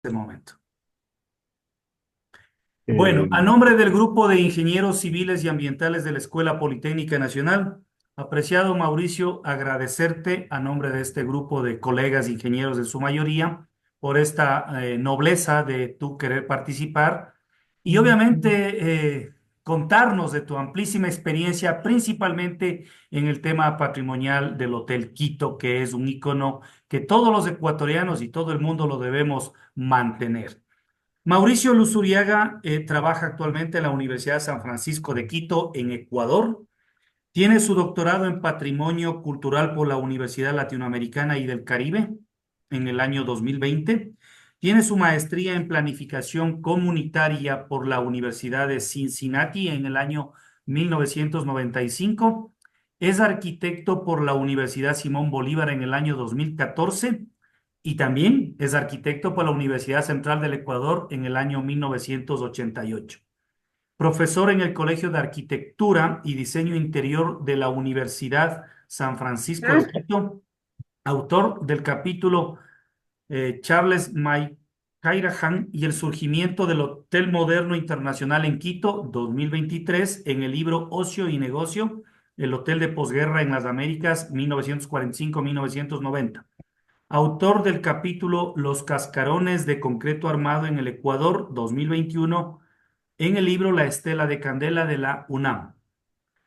este momento. Bueno, Eh, a nombre del Grupo de Ingenieros Civiles y Ambientales de la Escuela Politécnica Nacional, apreciado Mauricio, agradecerte a nombre de este grupo de colegas ingenieros en su mayoría por esta nobleza de tu querer participar y obviamente contarnos de tu amplísima experiencia, principalmente en el tema patrimonial del Hotel Quito, que es un ícono que todos los ecuatorianos y todo el mundo lo debemos mantener. Mauricio Luzuriaga trabaja actualmente en la Universidad de San Francisco de Quito, en Ecuador. Tiene su doctorado en Patrimonio Cultural por la Universidad Latinoamericana y del Caribe en el año 2020. Tiene su maestría en Planificación Comunitaria por la Universidad de Cincinnati en el año 1995. Es arquitecto por la Universidad Simón Bolívar en el año 2014 y también es arquitecto por la Universidad Central del Ecuador en el año 1988. Profesor en el Colegio de Arquitectura y Diseño Interior de la Universidad San Francisco de Quito, autor del capítulo Charles May Cairahan y el surgimiento del Hotel Moderno Internacional en Quito 2023 en el libro Ocio y Negocio, el Hotel de Posguerra en las Américas 1945-1990. Autor del capítulo Los cascarones de concreto armado en el Ecuador 2021 en el libro La Estela de Candela de la UNAM.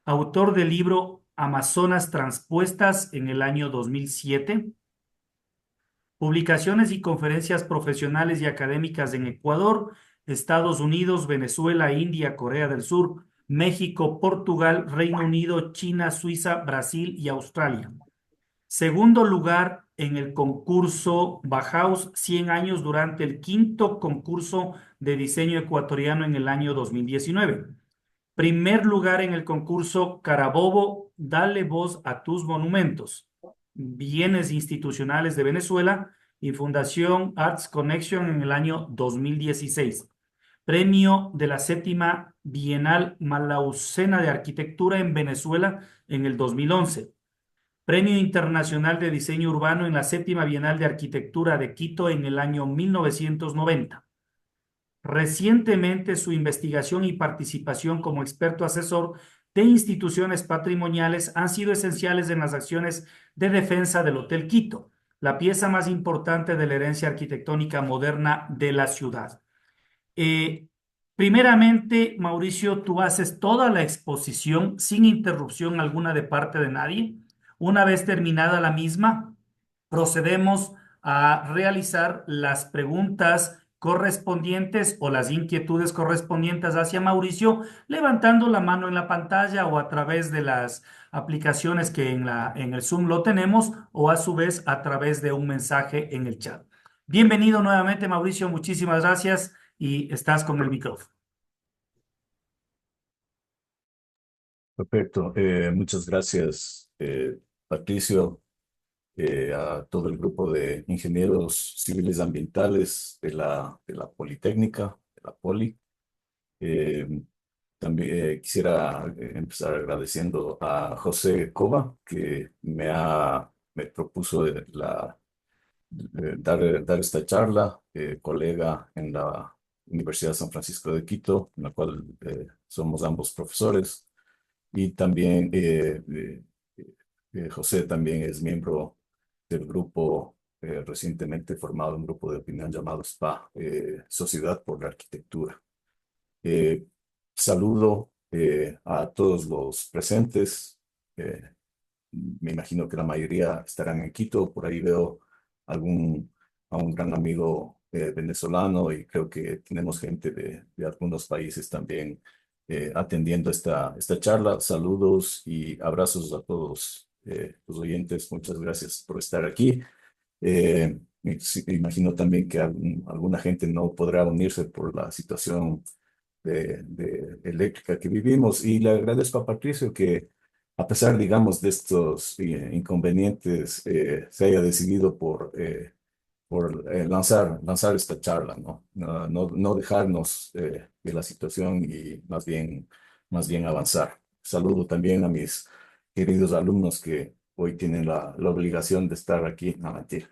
Autor del libro Amazonas Transpuestas en el año 2007. Publicaciones y conferencias profesionales y académicas en Ecuador, Estados Unidos, Venezuela, India, Corea del Sur, México, Portugal, Reino Unido, China, Suiza, Brasil y Australia. Segundo lugar en el concurso Bauhaus 100 años durante el quinto concurso de diseño ecuatoriano en el año 2019. Primer lugar en el concurso Carabobo, Dale voz a tus monumentos. Bienes institucionales de Venezuela y Fundación Arts Connection en el año 2016. Premio de la séptima Bienal Malaucena de Arquitectura en Venezuela en el 2011. Premio Internacional de Diseño Urbano en la séptima Bienal de Arquitectura de Quito en el año 1990. Recientemente, su investigación y participación como experto asesor de instituciones patrimoniales han sido esenciales en las acciones de defensa del Hotel Quito, la pieza más importante de la herencia arquitectónica moderna de la ciudad. Eh, Primeramente, Mauricio, tú haces toda la exposición sin interrupción alguna de parte de nadie. Una vez terminada la misma, procedemos a realizar las preguntas correspondientes o las inquietudes correspondientes hacia Mauricio, levantando la mano en la pantalla o a través de las aplicaciones que en el Zoom lo tenemos o a su vez a través de un mensaje en el chat. Bienvenido nuevamente, Mauricio. Muchísimas gracias y estás con el micrófono. Perfecto. Muchas gracias, Patricio, a todo el grupo de ingenieros civiles ambientales de la Politécnica, de la Poli. Eh, También quisiera empezar agradeciendo a José Cova, que me propuso dar esta charla, colega en la Universidad de San Francisco de Quito, en la cual somos ambos profesores. Y también José también es miembro del grupo recientemente formado, un grupo de opinión llamado SPA, Sociedad por la Arquitectura. Eh, Saludo a todos los presentes. Eh, Me imagino que la mayoría estarán en Quito. Por ahí veo a un gran amigo venezolano y creo que tenemos gente de algunos países también atendiendo esta charla. Saludos y abrazos a todos los oyentes. Muchas gracias por estar aquí. Sí, imagino también que alguna gente no podrá unirse por la situación de eléctrica que vivimos y le agradezco a Patricio que a pesar, digamos, de estos inconvenientes, se haya decidido por lanzar esta charla, ¿no? No dejarnos de la situación y más bien avanzar. Saludo también a mis queridos alumnos que hoy tienen la obligación de estar aquí. No, mentira.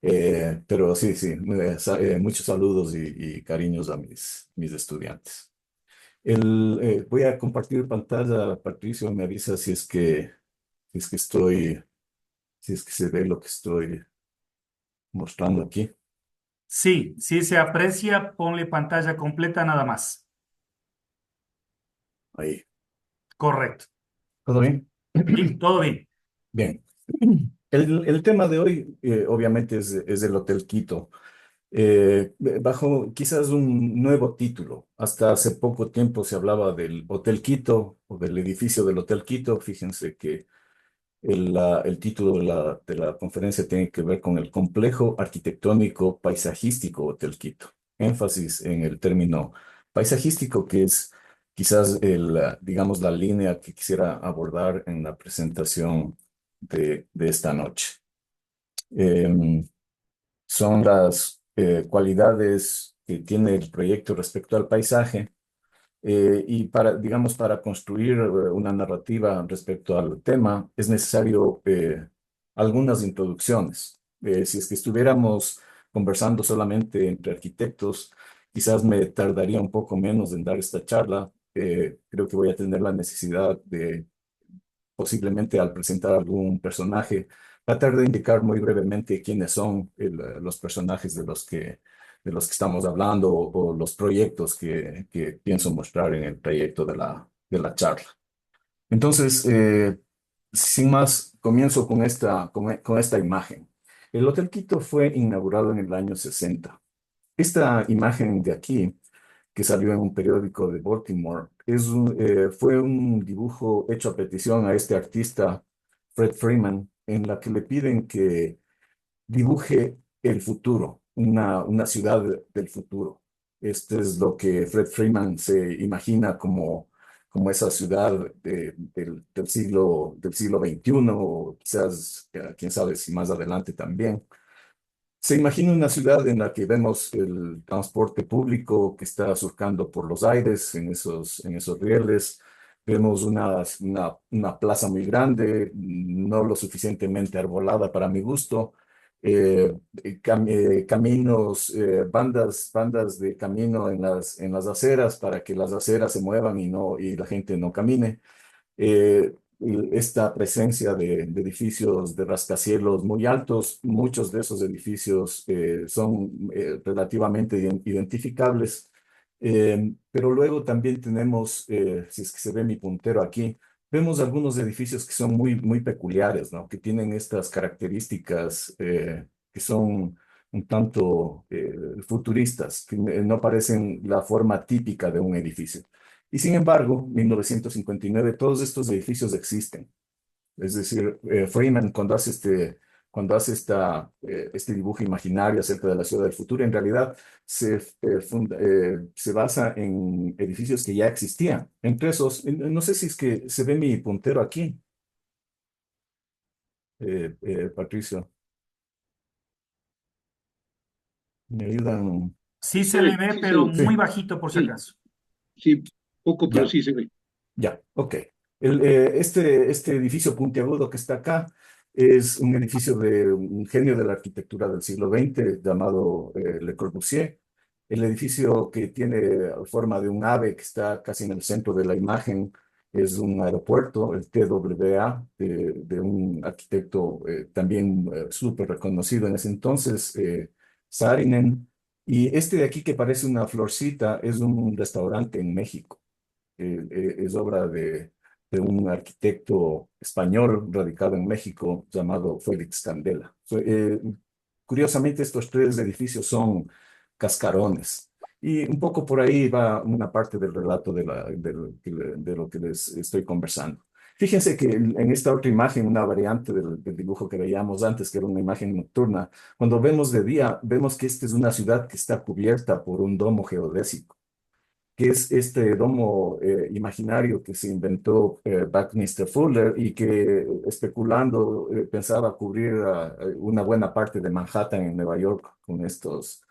Pero sí, sí, muchos saludos y cariños a mis estudiantes. Voy a compartir pantalla, Patricio, me avisa si es que estoy, si es que se ve lo que estoy mostrando aquí. Sí, sí se aprecia, ponle pantalla completa nada más. Ahí. Correcto. ¿Todo bien? Sí, todo bien. Bien. El tema de hoy, obviamente, es el Hotel Quito. Bajo quizás un nuevo título. Hasta hace poco tiempo se hablaba del Hotel Quito o del edificio del Hotel Quito. Fíjense que el título de la conferencia tiene que ver con el complejo arquitectónico paisajístico Hotel Quito. Énfasis en el término paisajístico, que es quizás digamos, la línea que quisiera abordar en la presentación de esta noche. Em, Son las cualidades que tiene el proyecto respecto al paisaje y digamos, para construir una narrativa respecto al tema, es necesario algunas introducciones. Si es que estuviéramos conversando solamente entre arquitectos, quizás me tardaría un poco menos en dar esta charla. Creo que voy a tener la necesidad de, posiblemente al presentar algún personaje, tratar de indicar muy brevemente quiénes son los personajes de los que estamos hablando o los proyectos que pienso mostrar en el trayecto de la charla. Entonces, sin más, comienzo con esta imagen. El Hotel Quito fue inaugurado en el año 60. Esta imagen de aquí que salió en un periódico de Baltimore. Fue un dibujo hecho a petición a este artista, Fred Freeman, en la que le piden que dibuje el futuro, una ciudad del futuro. Este es lo que Fred Freeman se imagina como esa ciudad del siglo XXI, o quizás, quién sabe si más adelante también. Se imagina una ciudad en la que vemos el transporte público que está surcando por los aires en esos rieles. Vemos una plaza muy grande, no lo suficientemente arbolada para mi gusto. Caminos, bandas de camino en las aceras para que las aceras se muevan y la gente no camine. Esta presencia de edificios de rascacielos muy altos, muchos de esos edificios son relativamente identificables, pero luego también tenemos, si es que se ve mi puntero aquí, vemos algunos edificios que son muy peculiares, ¿no? Que tienen estas características que son un tanto futuristas, que no parecen la forma típica de un edificio. Y sin embargo, 1959, todos estos edificios existen. Es decir, Freeman, cuando hace este dibujo imaginario acerca de la ciudad del futuro, en realidad se basa en edificios que ya existían. Entre esos, no sé si es que se ve mi puntero aquí, Patricio. ¿Me ayudan? Sí Se se le ve, ve, sí se pero ve. muy Sí, bajito por si Sí, acaso. sí, poco, pero ya. sí se ve. Ya, ok. Este edificio puntiagudo que está acá es un edificio de un genio de la arquitectura del siglo XX llamado Le Corbusier. El edificio que tiene forma de un ave que está casi en el centro de la imagen es un aeropuerto, el TWA, de un arquitecto también súper reconocido en ese entonces, Saarinen. Y este de aquí que parece una florcita es un restaurante en México. Es obra de un arquitecto español radicado en México llamado Félix Candela. Curiosamente, estos tres edificios son cascarones. Y un poco por ahí va una parte del relato de lo que les estoy conversando. Fíjense que en esta otra imagen, una variante del dibujo que veíamos antes, que era una imagen nocturna, cuando vemos de día, vemos que esta es una ciudad que está cubierta por un domo geodésico, que es este domo imaginario que se inventó Buckminster Fuller y que especulando pensaba cubrir una buena parte de Manhattan en Nueva York con estos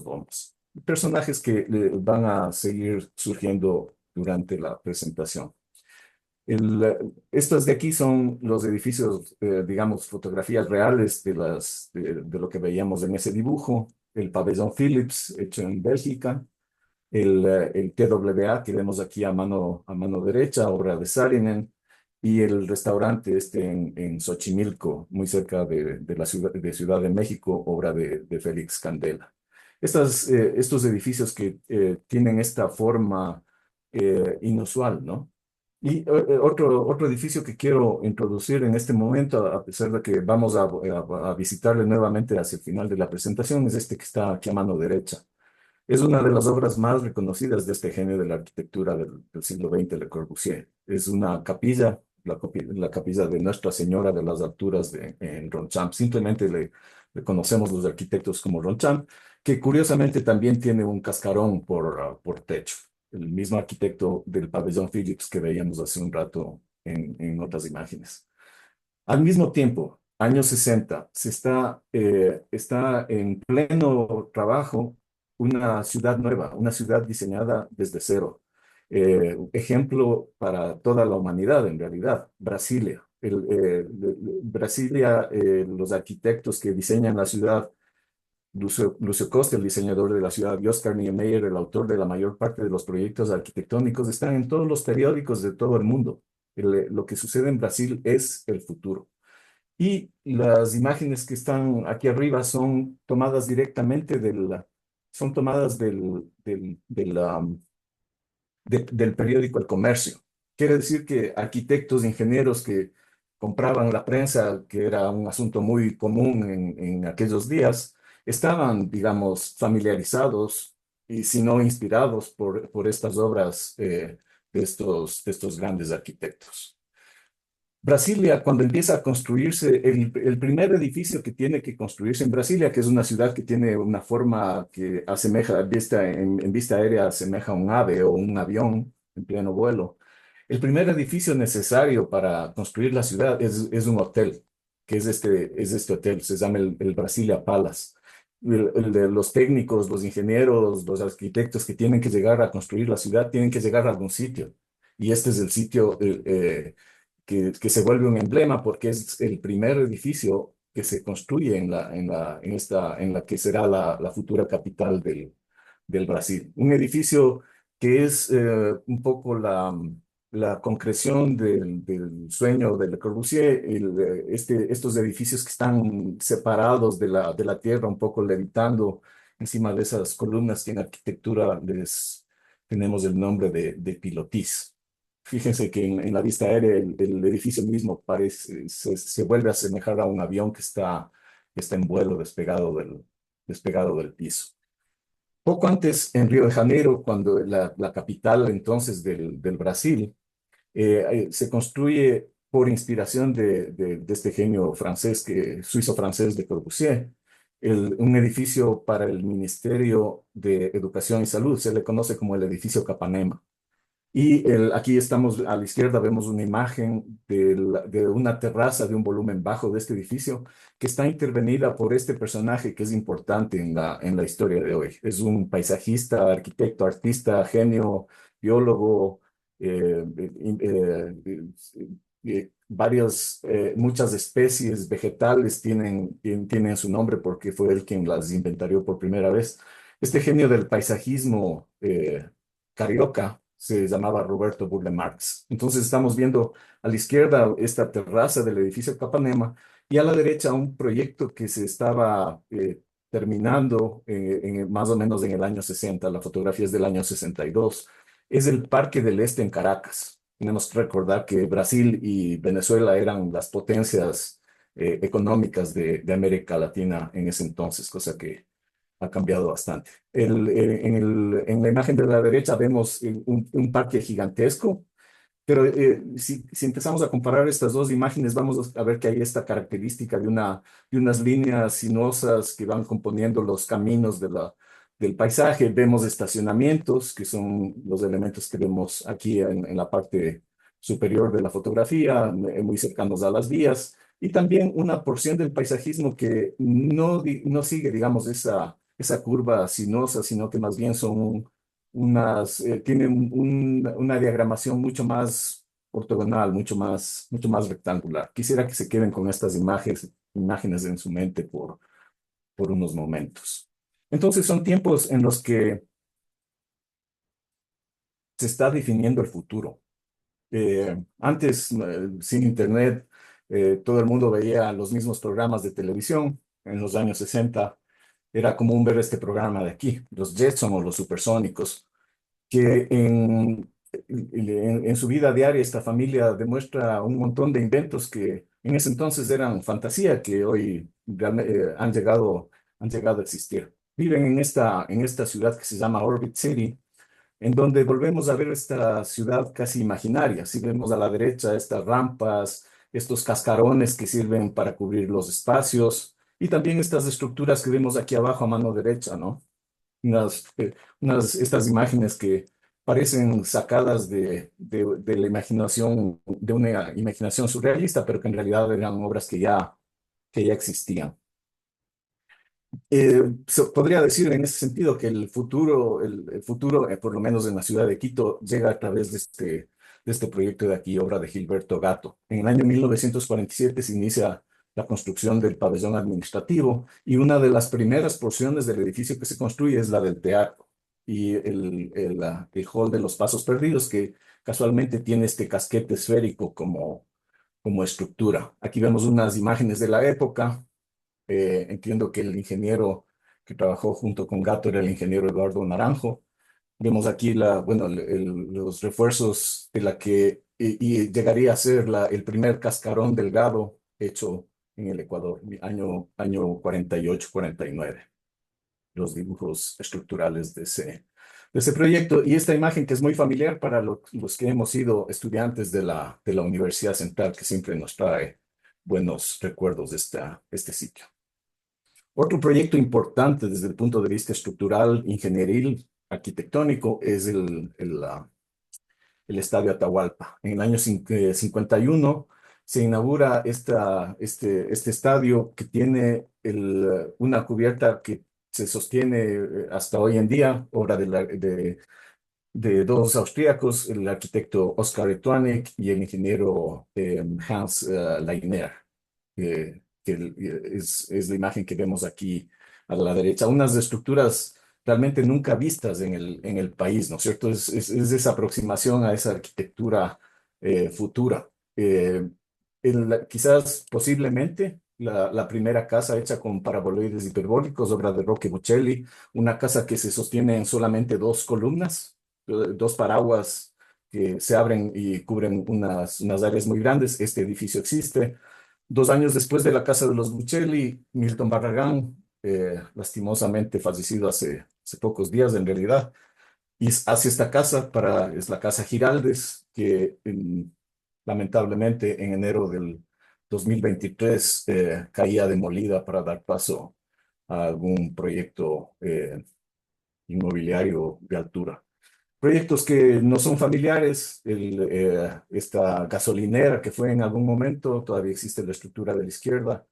domos. Personajes que van a seguir surgiendo durante la presentación. Estos de aquí son los edificios, digamos, fotografías reales de lo que veíamos en ese dibujo. El pabellón Philips, hecho en Bélgica. El TWA que vemos aquí a mano derecha, obra de Saarinen. Y el restaurante este en Xochimilco, muy cerca de la Ciudad de México, obra de Félix Candela. Estos edificios que tienen esta forma inusual, ¿no? Y otro edificio que quiero introducir en este momento, a pesar de que vamos a visitarle nuevamente hacia el final de la presentación, es este que está aquí a mano derecha. Es una de las obras más reconocidas de este genio de la arquitectura del siglo XX, Le Corbusier. Es una capilla, la capilla de Nuestra Señora de las Alturas en Ronchamp. Simplemente le conocemos los arquitectos como Ronchamp, que curiosamente también tiene un cascarón por techo. El mismo arquitecto del pabellón Philips que veíamos hace un rato en otras imágenes. Al mismo tiempo, años 60, está en pleno trabajo una ciudad nueva, una ciudad diseñada desde cero. Ejemplo para toda la humanidad, en realidad, Brasilia. Brasilia, los arquitectos que diseñan la ciudad, Lucio Costa, el diseñador de la ciudad, y Oscar Niemeyer, el autor de la mayor parte de los proyectos arquitectónicos, están en todos los periódicos de todo el mundo. Lo que sucede en Brasil es el futuro. Y las imágenes que están aquí arriba son tomadas directamente son tomadas del periódico El Comercio. Quiere decir que arquitectos, ingenieros que compraban la prensa, que era un asunto muy común en aquellos días, estaban, digamos, familiarizados y si no inspirados por estas obras de estos grandes arquitectos. Brasilia, cuando empieza a construirse, el primer edificio que tiene que construirse en Brasilia, que es una ciudad que tiene una forma que asemeja, en vista aérea, asemeja a un ave o un avión en pleno vuelo. El primer edificio necesario para construir la ciudad es un hotel, que es este hotel, se llama el Brasilia Palace. El de los técnicos, los ingenieros, los arquitectos que tienen que llegar a construir la ciudad, tienen que llegar a algún sitio. Y este es el sitio que se vuelve un emblema porque es el primer edificio que se construye en la que será la futura capital del Brasil. Un edificio que es un poco la concreción del sueño de Le Corbusier, estos edificios que están separados de la tierra, un poco levitando encima de esas columnas que en arquitectura les tenemos el nombre de pilotis. Fíjense que en la vista aérea el edificio mismo se vuelve a asemejar a un avión que está en vuelo despegado del piso. Poco antes, en Río de Janeiro, cuando la capital entonces del Brasil, se construye por inspiración de este genio francés, suizo-francés de Corbusier, un edificio para el Ministerio de Educación y Salud. Se le conoce como el edificio Capanema. Y aquí estamos, a la izquierda vemos una imagen de una terraza de un volumen bajo de este edificio que está intervenida por este personaje que es importante en la historia de hoy. Es un paisajista, arquitecto, artista, genio, biólogo, muchas especies vegetales tienen su nombre porque fue él quien las inventarió por primera vez. Este genio del paisajismo carioca se llamaba Roberto Burle Marx. Entonces estamos viendo a la izquierda esta terraza del edificio Capanema y a la derecha un proyecto que se estaba terminando más o menos en el año 60. La fotografía es del año 62. Es el Parque del Este en Caracas. Tenemos que recordar que Brasil y Venezuela eran las potencias económicas de América Latina en ese entonces, cosa que ha cambiado bastante. En la imagen de la derecha vemos un parque gigantesco, pero si empezamos a comparar estas dos imágenes, vamos a ver que hay esta característica de unas líneas sinuosas que van componiendo los caminos del paisaje. Vemos estacionamientos, que son los elementos que vemos aquí en la parte superior de la fotografía, muy cercanos a las vías, y también una porción del paisajismo que no sigue, digamos, esa curva sinuosa, sino que más bien son tienen una diagramación mucho más ortogonal, mucho más rectangular. Quisiera que se queden con estas imágenes en su mente por unos momentos. Entonces son tiempos en los que se está definiendo el futuro. Antes, sin internet, todo el mundo veía los mismos programas de televisión. En los años 60 era común ver este programa de aquí, los Jetson o los Supersónicos, que en su vida diaria esta familia demuestra un montón de inventos que en ese entonces eran fantasía, que hoy han llegado a existir. Viven en esta ciudad que se llama Orbit City, en donde volvemos a ver esta ciudad casi imaginaria. Si vemos a la derecha estas rampas, estos cascarones que sirven para cubrir los espacios y también estas estructuras que vemos aquí abajo a mano derecha, ¿no? Estas imágenes que parecen sacadas de la imaginación, de una imaginación surrealista, pero que en realidad eran obras que ya existían. Se podría decir en ese sentido que el futuro, por lo menos en la ciudad de Quito, llega a través de este proyecto de aquí, obra de Gilberto Gatto. En el año 1947 se inicia la construcción del pabellón administrativo y una de las primeras porciones del edificio que se construye es la del teatro y el hall de los Pasos Perdidos, que casualmente tiene este casquete esférico como estructura. Aquí vemos unas imágenes de la época. Entiendo que el ingeniero que trabajó junto con Gato era el ingeniero Eduardo Naranjo. Vemos aquí bueno, los refuerzos de la que y llegaría a ser el primer cascarón delgado hecho en el Ecuador, año 48, 49. Los dibujos estructurales de ese proyecto. Y esta imagen que es muy familiar para los que hemos sido estudiantes de la Universidad Central, que siempre nos trae buenos recuerdos de este sitio. Otro proyecto importante desde el punto de vista estructural, ingenieril, arquitectónico, es el Estadio Atahualpa. En el año 51 se inaugura este estadio que tiene una cubierta que se sostiene hasta hoy en día, obra de dos austríacos, el arquitecto Oskar Etuanek y el ingeniero Hans Leitner, es la imagen que vemos aquí a la derecha. Unas estructuras realmente nunca vistas en el país, ¿no es cierto? Es esa aproximación a esa arquitectura futura. Quizás posiblemente la primera casa hecha con paraboloides hiperbólicos, obra de Roque Bocelli, una casa que se sostiene en solamente dos columnas, dos paraguas que se abren y cubren unas áreas muy grandes. Este edificio existe. 2 años después de la casa de los Buccelli, Milton Barragán, lastimosamente fallecido hace pocos días en realidad, y hace esta casa es la Casa Giraldes, que lamentablemente en enero del 2023 caía demolida para dar paso a algún proyecto inmobiliario de altura. Proyectos que no son familiares, esta gasolinera que fue en algún momento, todavía existe la estructura de la izquierda.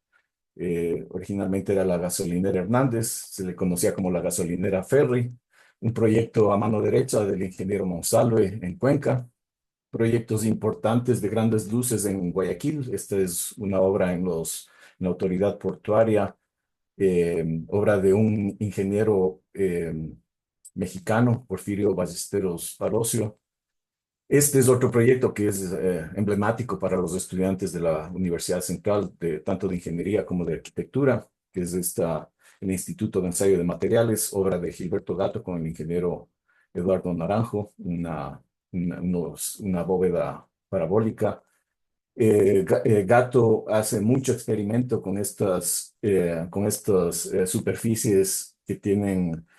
Originalmente era la gasolinera Hernández, se le conocía como la gasolinera Ferry, un proyecto a mano derecha del ingeniero Monsalve en Cuenca. Proyectos importantes de grandes luces en Guayaquil. Esta es una obra en la autoridad portuaria, obra de un ingeniero mexicano, Porfirio Ballesteros Barocio. Este es otro proyecto que es emblemático para los estudiantes de la Universidad Central, tanto de ingeniería como de arquitectura, que es el Instituto de Ensayo de Materiales, obra de Gilberto Gatto con el ingeniero Eduardo Naranjo, una bóveda parabólica. Gatto hace mucho experimento con estas superficies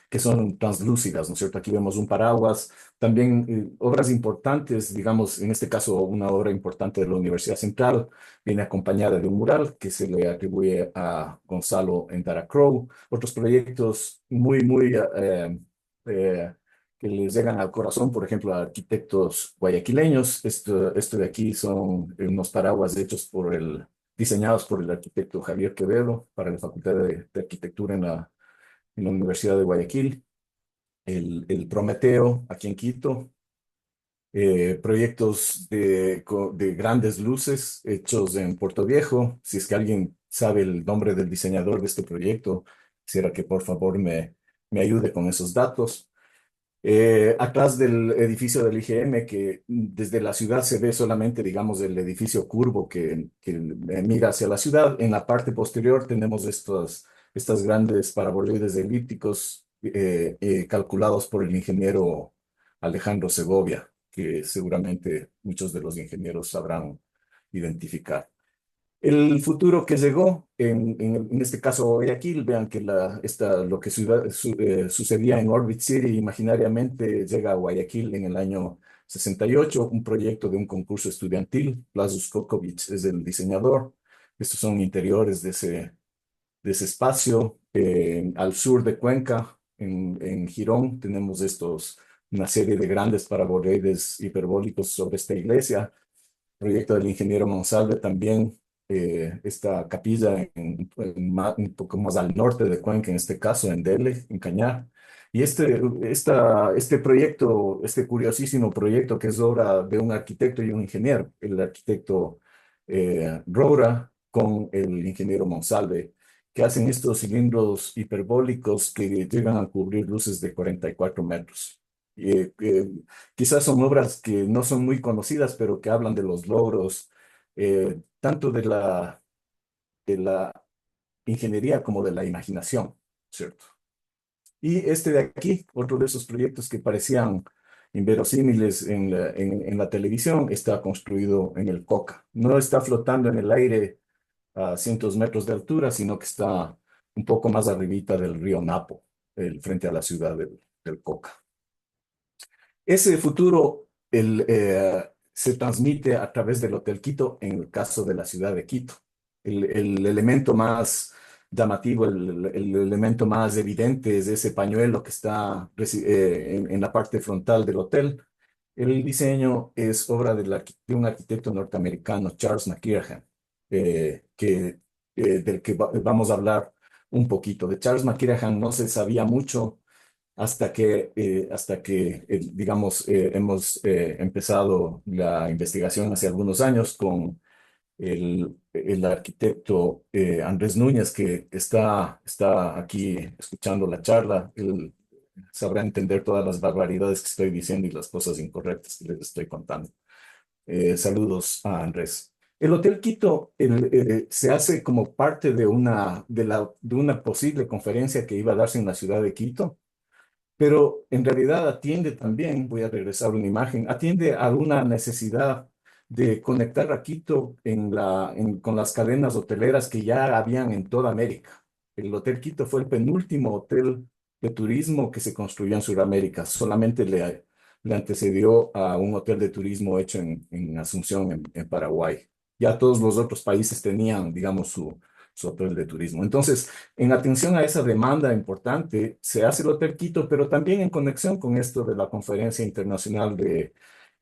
que son translúcidas, ¿no es cierto? Aquí vemos un paraguas, también obras importantes, digamos, en este caso una obra importante de la Universidad Central, viene acompañada de un mural que se le atribuye a Gonzalo Endaracrow, otros proyectos muy eh, que les llegan al corazón, por ejemplo, a arquitectos guayaquileños. Esto de aquí son unos paraguas diseñados por el arquitecto Javier Quevedo para la Facultad de Arquitectura en la Universidad de Guayaquil. El Prometeo, aquí en Quito. proyectos de grandes luces hechos en Puerto Viejo. Si es que alguien sabe el nombre del diseñador de este proyecto, quisiera que por favor me ayude con esos datos. Atrás del edificio del IGM, que desde la ciudad se ve solamente, digamos, el edificio curvo que mira hacia la ciudad. En la parte posterior tenemos estas grandes paraboloides elípticos calculados por el ingeniero Alejandro Segovia, que seguramente muchos de los ingenieros sabrán identificar. El futuro que llegó, en este caso Guayaquil, vean que lo que sucedía en Orbit City imaginariamente llega a Guayaquil en el año 68, un proyecto de un concurso estudiantil. Blažo Skoković es el diseñador. Estos son interiores de ese espacio. Al sur de Cuenca, en Girón, tenemos una serie de grandes paraboloides hiperbólicos sobre esta iglesia. Proyecto del ingeniero Monsalve también, esta capilla un poco más al norte de Cuenca, en este caso en Dele, en Cañar. Y este proyecto, este curiosísimo proyecto que es obra de un arquitecto y un ingeniero, el arquitecto Roura con el ingeniero Monsalve, que hacen estos cilindros hiperbólicos que llegan a cubrir luces de 44 metros. Quizás son obras que no son muy conocidas, pero que hablan de los logros, tanto de la ingeniería como de la imaginación, ¿cierto? Y este de aquí, otro de esos proyectos que parecían inverosímiles en la televisión, está construido en el Coca. No está flotando en el aire a cientos de metros de altura, sino que está un poco más arribita del río Napo, frente a la ciudad del Coca. Ese futuro se transmite a través del Hotel Quito en el caso de la ciudad de Quito. El elemento más llamativo, el elemento más evidente es ese pañuelo que está en la parte frontal del hotel. El diseño es obra de un arquitecto norteamericano, Charles McKirahan, del que vamos a hablar un poquito. De Charles McKirahan no se sabía mucho hasta que digamos, hemos empezado la investigación hace algunos años con el arquitecto Andrés Núñez, que está aquí escuchando la charla. Él sabrá entender todas las barbaridades que estoy diciendo y las cosas incorrectas que les estoy contando. Saludos a Andrés. El Hotel Quito se hace como parte de una posible conferencia que iba a darse en la ciudad de Quito, pero en realidad atiende también, voy a regresar a una imagen, atiende a una necesidad de conectar a Quito con las cadenas hoteleras que ya habían en toda América. El Hotel Quito fue el penúltimo hotel de turismo que se construyó en Sudamérica. Solamente le antecedió a un hotel de turismo hecho en Asunción, en Paraguay. Ya todos los otros países tenían, digamos, su hotel de turismo. Entonces, en atención a esa demanda importante, se hace el Hotel Quito, pero también en conexión con esto de la Conferencia Internacional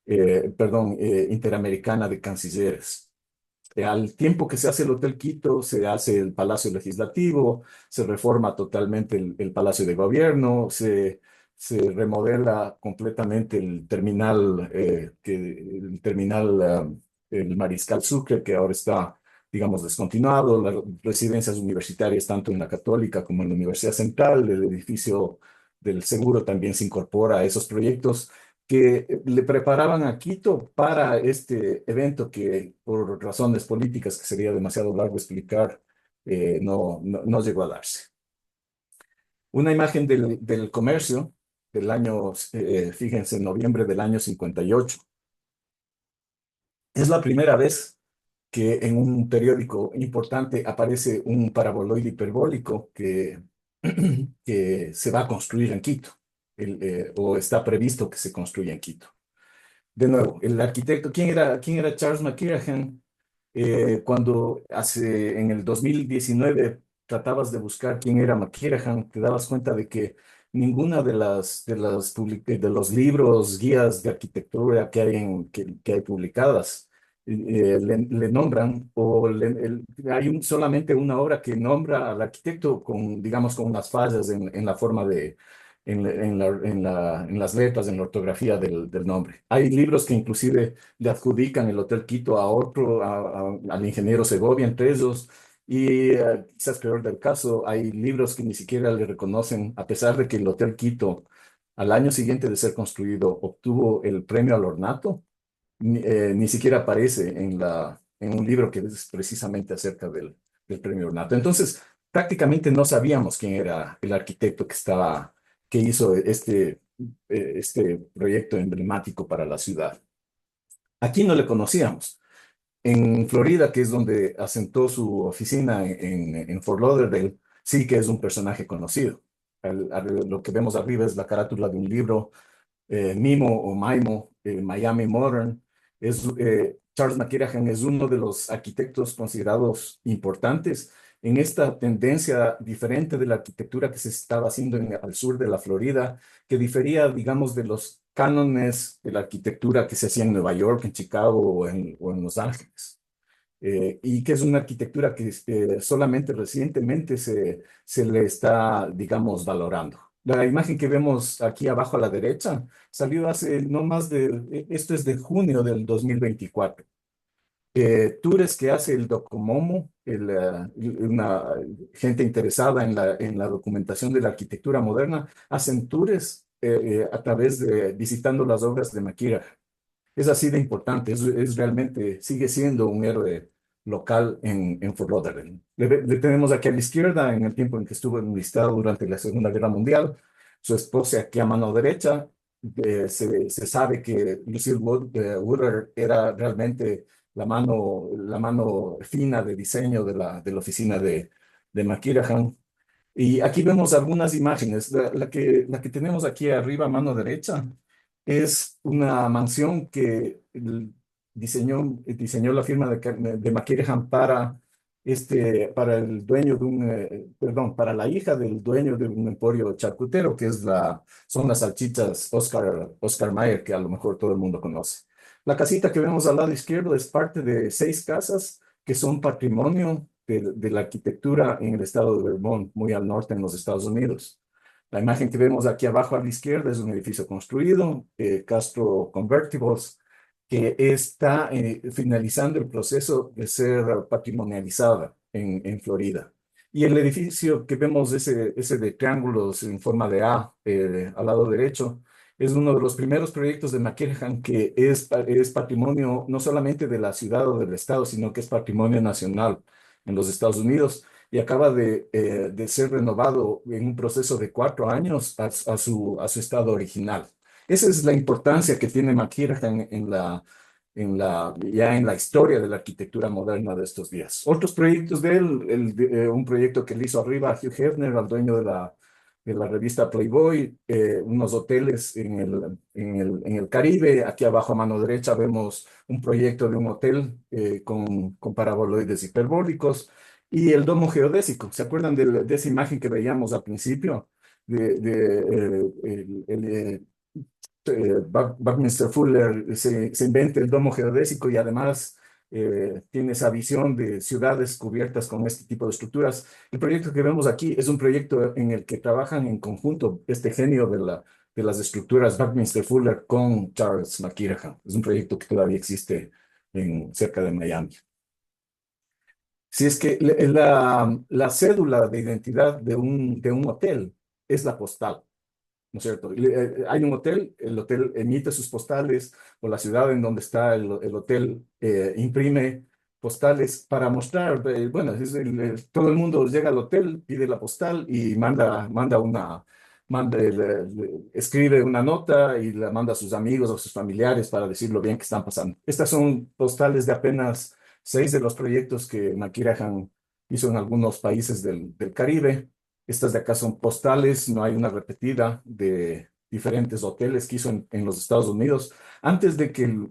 Interamericana de Cancilleres. Al tiempo que se hace el Hotel Quito, se hace el Palacio Legislativo, se reforma totalmente el Palacio de Gobierno, se remodela completamente el Mariscal Sucre, que ahora está, digamos, descontinuado, las residencias universitarias, tanto en la Católica como en la Universidad Central, el edificio del Seguro también se incorpora a esos proyectos que le preparaban a Quito para este evento que por razones políticas, que sería demasiado largo explicar, no llegó a darse. Una imagen del comercio del año, fíjense, en noviembre del año 58. Es la primera vez que en un periódico importante aparece un paraboloide hiperbólico que se va a construir en Quito, o está previsto que se construya en Quito. De nuevo, el arquitecto, ¿quién era Charles McKirahan? Cuando en el 2019 tratabas de buscar quién era McKirahan, te dabas cuenta de que ninguna de los libros, guías de arquitectura que hay publicadas le nombran, o hay solamente una obra que nombra al arquitecto con, digamos, con unas fallas en la forma en las letras, en la ortografía del nombre. Hay libros que inclusive le adjudican el Hotel Quito a otro, al ingeniero Segovia, entre ellos. Y quizás peor del caso, hay libros que ni siquiera le reconocen, a pesar de que el Hotel Quito, al año siguiente de ser construido, obtuvo el premio al ornato, ni siquiera aparece en un libro que es precisamente acerca del premio ornato. Entonces, prácticamente no sabíamos quién era el arquitecto que hizo este proyecto emblemático para la ciudad. Aquí no le conocíamos. En Florida, que es donde asentó su oficina en Fort Lauderdale, sí que es un personaje conocido. Lo que vemos arriba es la carátula de un libro, Mimo o Maimo, Miami Modern. Charles McKirahan es uno de los arquitectos considerados importantes en esta tendencia diferente de la arquitectura que se estaba haciendo al sur de la Florida, que difería, digamos, de los cánones de la arquitectura que se hacía en Nueva York, en Chicago o en Los Ángeles. Y que es una arquitectura que solamente recientemente se le está, digamos, valorando. La imagen que vemos aquí abajo a la derecha salió hace no más esto es de junio del 2024. Tours que hace el Docomomo, una gente interesada en la documentación de la arquitectura moderna, hacen tours a través de visitando las obras de Makira. Es así de importante, es realmente, sigue siendo un héroe local en Fort Lauderdale. Le tenemos aquí a la izquierda, en el tiempo en que estuvo enlistado durante la Segunda Guerra Mundial, su esposa aquí a mano derecha. Se sabe que Lucille Woodard era realmente la mano fina de diseño de la oficina de McKirahan. Y aquí vemos algunas imágenes. La que tenemos aquí arriba a mano derecha es una mansión que diseñó la firma de McKirahan para el dueño perdón, para la hija del dueño de un emporio charcutero, que son las salchichas Oscar Mayer, que a lo mejor todo el mundo conoce. La casita que vemos al lado izquierdo es parte de 6 casas que son patrimonio de la arquitectura en el estado de Vermont, muy al norte en los Estados Unidos. La imagen que vemos aquí abajo a la izquierda es un edificio construido, Castro Convertibles, que está finalizando el proceso de ser patrimonializada en Florida. Y el edificio que vemos, ese de triángulos en forma de A, al lado derecho, es uno de los primeros proyectos de McKirahan que es patrimonio no solamente de la ciudad o del estado, sino que es patrimonio nacional en los Estados Unidos y acaba de ser renovado en un proceso de 4 años a su estado original. Esa es la importancia que tiene McKirahan ya en la historia de la arquitectura moderna de estos días. Otros proyectos de él, un proyecto que le hizo arriba a Hugh Hefner, al dueño de la revista Playboy, unos hoteles en el Caribe. Aquí abajo a mano derecha vemos un proyecto de un hotel con paraboloides hiperbólicos y el domo geodésico. ¿Se acuerdan de esa imagen que veíamos al principio? Buckminster Fuller se inventa el domo geodésico y además tiene esa visión de ciudades cubiertas con este tipo de estructuras. El proyecto que vemos aquí es un proyecto en el que trabajan en conjunto este genio de las estructuras, Buckminster Fuller, con Charles McKirahan. Es un proyecto que todavía existe cerca de Miami. Si es que la cédula de identidad de un hotel es la postal. ¿No es cierto? Hay un hotel, el hotel emite sus postales, o la ciudad en donde está el hotel imprime postales para mostrar, bueno, todo el mundo llega al hotel, pide la postal y escribe una nota y la manda a sus amigos o sus familiares para decir lo bien que están pasando. Estas son postales de apenas 6 de los proyectos que McKirahan hizo en algunos países del Caribe. Estas de acá son postales, no hay una repetida de diferentes hoteles que hizo en los Estados Unidos. Antes de que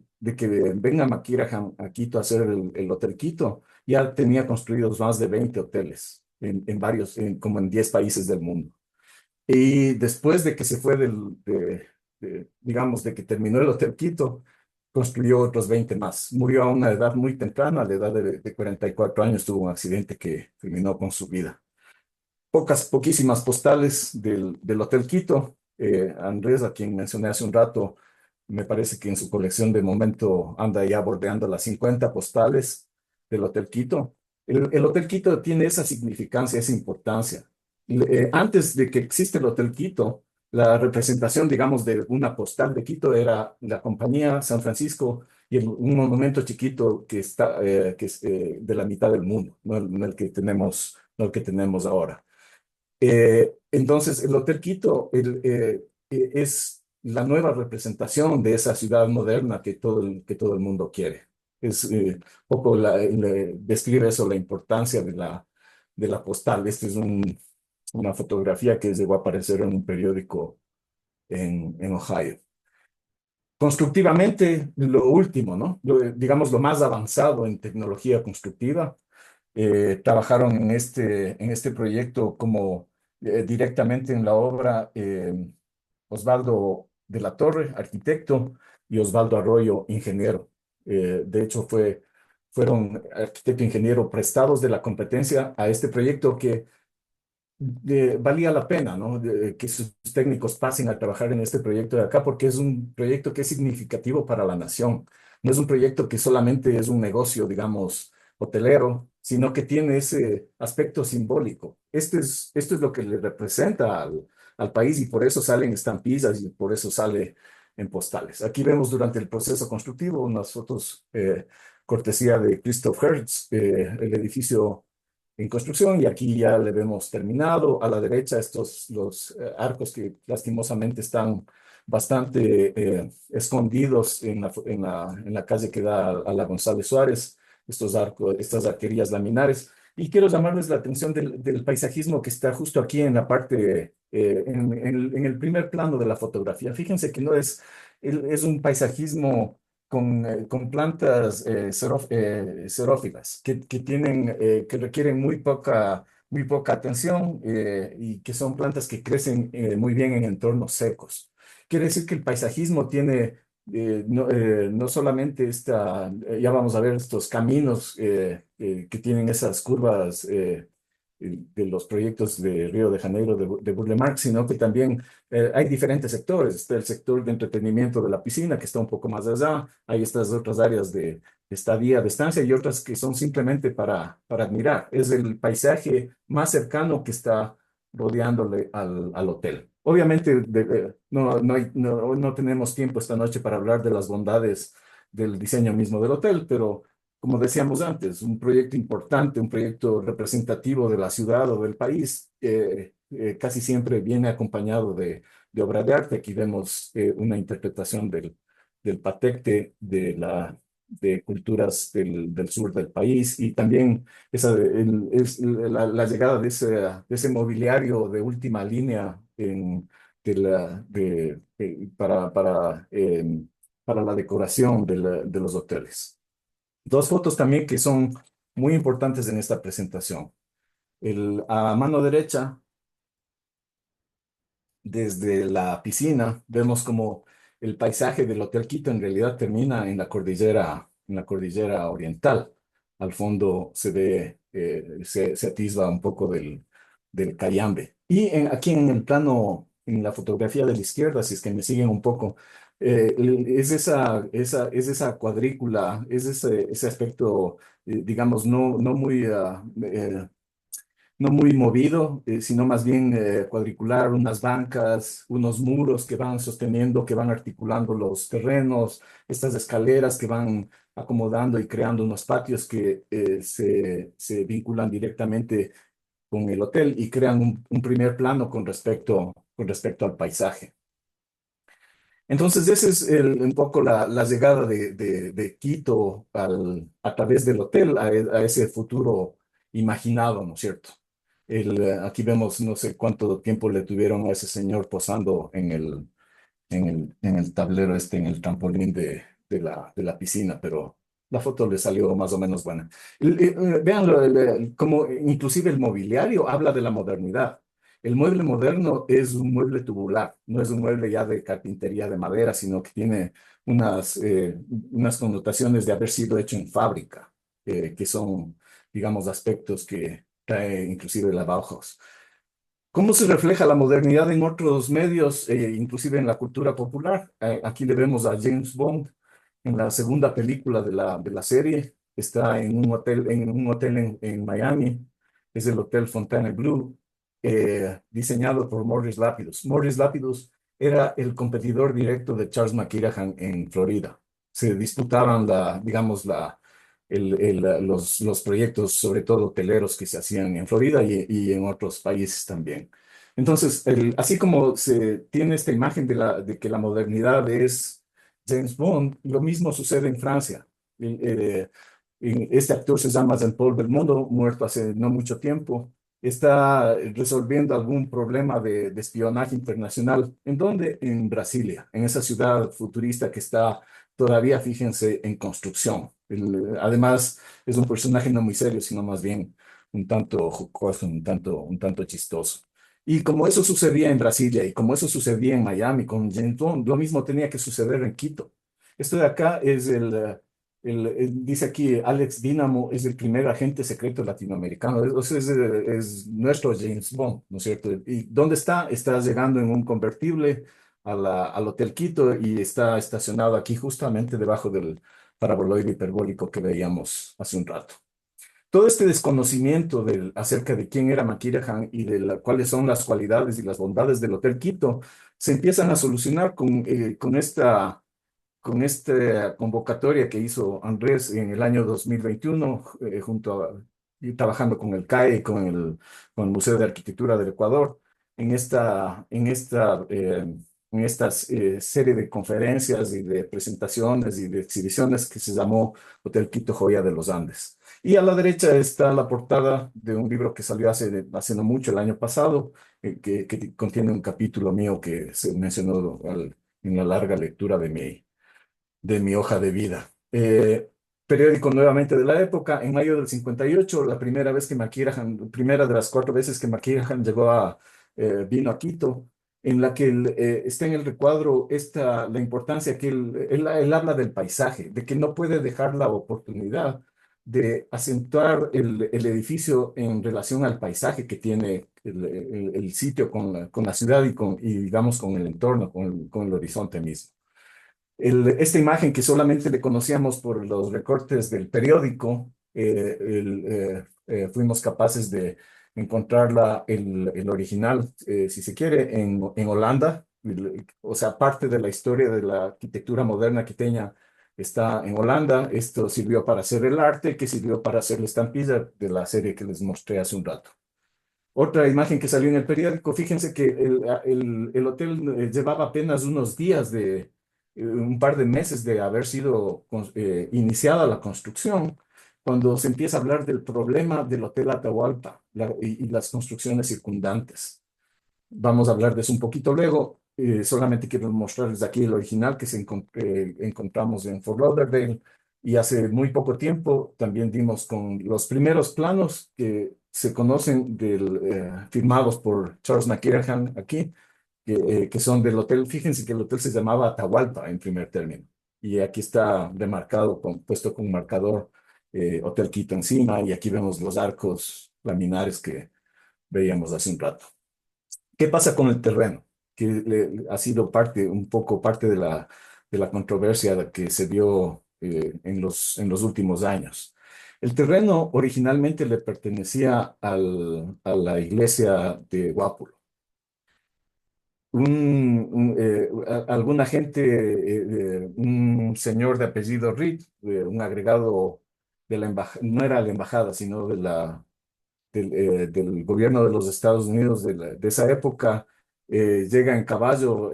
venga McKirahan a Quito a hacer el Hotel Quito, ya tenía construidos más de 20 hoteles en varios, como en 10 países del mundo. Y después de que se fue digamos, de que terminó el Hotel Quito, construyó otros 20 más. Murió a una edad muy temprana, a la edad de 44 años, tuvo un accidente que terminó con su vida. Poquísimas postales del Hotel Quito. Andrés, a quien mencioné hace un rato, me parece que en su colección de momento anda ya bordeando las 50 postales del Hotel Quito. El Hotel Quito tiene esa significancia, esa importancia. Antes de que existe el Hotel Quito, la representación, digamos, de una postal de Quito era la Compañía San Francisco y un monumento chiquito que está, que es de la mitad del mundo, no el que tenemos, no el que tenemos ahora. Entonces, el Hotel Quito es la nueva representación de esa ciudad moderna que todo el mundo quiere. Es poco describe eso, la importancia de la postal. Esta es una fotografía que llegó a aparecer en un periódico en Ohio. Constructivamente, lo último, ¿no? Digamos, lo más avanzado en tecnología constructiva trabajaron en este proyecto como directamente en la obra Osvaldo de la Torre, arquitecto, y Osvaldo Arroyo, ingeniero. De hecho, fueron arquitecto e ingeniero prestados de la competencia a este proyecto que valía la pena, ¿no? Que sus técnicos pasen a trabajar en este proyecto de acá, porque es un proyecto que es significativo para la nación. No es un proyecto que solamente es un negocio, digamos, hotelero, sino que tiene ese aspecto simbólico. Esto es lo que le representa al país y por eso salen estampillas y por eso sale en postales. Aquí vemos durante el proceso constructivo unas fotos cortesía de Christoph Hertz, el edificio en construcción y aquí ya le vemos terminado. A la derecha los arcos que lastimosamente están bastante escondidos en la calle que da a la González Suárez, estos arcos, estas arquerías laminares. Y quiero llamarles la atención del paisajismo que está justo aquí en la parte, en el primer plano de la fotografía. Fíjense que no es, es un paisajismo con plantas xerófilas que requieren muy poca atención y que son plantas que crecen muy bien en entornos secos. Quiere decir que el paisajismo tiene no solamente ya vamos a ver estos caminos que tienen esas curvas de los proyectos de Río de Janeiro, de Burle Marx, sino que también hay diferentes sectores. Está el sector de entretenimiento de la piscina, que está un poco más allá. Hay estas otras áreas de estadía, de estancia y otras que son simplemente para admirar. Es el paisaje más cercano que está rodeándole al hotel. Obviamente, no tenemos tiempo esta noche para hablar de las bondades del diseño mismo del hotel, pero como decíamos antes, un proyecto importante, un proyecto representativo de la ciudad o del país, casi siempre viene acompañado de obra de arte. Aquí vemos una interpretación del patecte de culturas del sur del país y también la llegada de ese mobiliario de última línea para la decoración de los hoteles. Dos fotos también que son muy importantes en esta presentación. A mano derecha, desde la piscina, vemos como el paisaje del Hotel Quito en realidad termina en la cordillera oriental. Al fondo se ve, se atisba un poco del Cayambe. Y aquí en el plano, en la fotografía de la izquierda, si es que me siguen un poco, es esa cuadrícula, es ese aspecto, digamos, no muy no muy movido, sino más bien cuadricular, unas bancas, unos muros que van sosteniendo, que van articulando los terrenos, estas escaleras que van acomodando y creando unos patios que se vinculan directamente con el hotel y crean un primer plano con respecto al paisaje. Entonces, ese es un poco la llegada de Quito a través del hotel a ese futuro imaginado, ¿no es cierto? Aquí vemos, no sé cuánto tiempo le tuvieron a ese señor posando en el tablero en el trampolín de la piscina, pero la foto le salió más o menos buena. Vean como inclusive el mobiliario habla de la modernidad. El mueble moderno es un mueble tubular, no es un mueble ya de carpintería de madera, sino que tiene unas connotaciones de haber sido hecho en fábrica, que son, digamos, aspectos que trae inclusive la Bauhaus. ¿Cómo se refleja la modernidad en otros medios, inclusive en la cultura popular? Aquí le vemos a James Bond en la segunda película de la serie. Está en un hotel en Miami. Es el Hotel Fontainebleau, diseñado por Morris Lapidus. Morris Lapidus era el competidor directo de Charles McKirahan en Florida. Se disputaban digamos, los proyectos, sobre todo hoteleros, que se hacían en Florida y en otros países también. Entonces, así como se tiene esta imagen de que la modernidad es James Bond, lo mismo sucede en Francia. Este actor se llama Jean-Paul Belmondo, muerto hace no mucho tiempo. Está resolviendo algún problema de espionaje internacional. ¿En dónde? En Brasilia, en esa ciudad futurista que está todavía, fíjense, en construcción. Además, es un personaje no muy serio, sino más bien un tanto jocoso, un tanto chistoso. Y como eso sucedía en Brasilia y como eso sucedía en Miami con James Bond, lo mismo tenía que suceder en Quito. Esto de acá es dice aquí, Alex Dínamo es el primer agente secreto latinoamericano. Es nuestro James Bond, ¿no es cierto? ¿Y dónde está? Está llegando en un convertible al Hotel Quito y está estacionado aquí justamente debajo del paraboloide hiperbólico que veíamos hace un rato. Todo este desconocimiento acerca de quién era Makira Khan y de cuáles son las cualidades y las bondades del Hotel Quito se empiezan a solucionar con esta convocatoria que hizo Andrés en el año 2021, y trabajando con el CAE, con el Museo de Arquitectura del Ecuador, en esta serie de conferencias y de presentaciones y de exhibiciones que se llamó Hotel Quito Joya de los Andes. Y a la derecha está la portada de un libro que salió hace no mucho, el año pasado, que contiene un capítulo mío que se mencionó en la larga lectura de mi hoja de vida. Periódico nuevamente de la época, en mayo del 58, la primera vez que Makira primera de las 4 veces que Makira vino a Quito, en la que está en el recuadro la importancia que él habla del paisaje, de que no puede dejar la oportunidad de acentuar el edificio en relación al paisaje que tiene el sitio con la ciudad y digamos con el entorno, con el horizonte mismo. Esta imagen que solamente le conocíamos por los recortes del periódico, fuimos capaces de encontrarla, el original, si se quiere, en Holanda. O sea, parte de la historia de la arquitectura moderna quiteña está en Holanda. Esto sirvió para hacer el arte, que sirvió para hacer la estampilla de la serie que les mostré hace un rato. Otra imagen que salió en el periódico, fíjense que el hotel llevaba apenas unos días un par de meses de haber sido iniciada la construcción, cuando se empieza a hablar del problema del Hotel Atahualpa y las construcciones circundantes. Vamos a hablar de eso un poquito luego. Solamente quiero mostrarles aquí el original que encontramos en Fort Lauderdale. Y hace muy poco tiempo también dimos con los primeros planos que se conocen firmados por Charles McKirahan aquí, que son del hotel. Fíjense que el hotel se llamaba Atahualpa en primer término. Y aquí está remarcado, puesto con un marcador, Hotel Quito encima. Y aquí vemos los arcos laminares que veíamos hace un rato. ¿Qué pasa con el terreno? Que ha sido un poco parte de la controversia que se dio en los últimos años. El terreno originalmente le pertenecía a la iglesia de Guápulo. Alguna gente, un señor de apellido Reed, un agregado de la embajada, no era la embajada, sino del gobierno de los Estados Unidos de esa época, llega en caballo,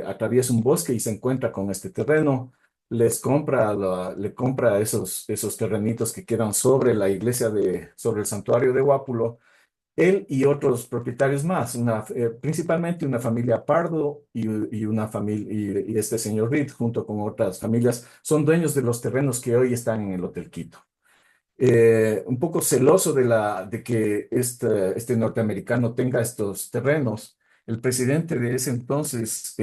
atraviesa un bosque y se encuentra con este terreno, le compra esos terrenitos que quedan sobre la iglesia sobre el santuario de Guápulo, él y otros propietarios más, principalmente una familia Pardo y una familia, y este señor Reed, junto con otras familias, son dueños de los terrenos que hoy están en el Hotel Quito. Un poco celoso de que este norteamericano tenga estos terrenos, el presidente de ese entonces,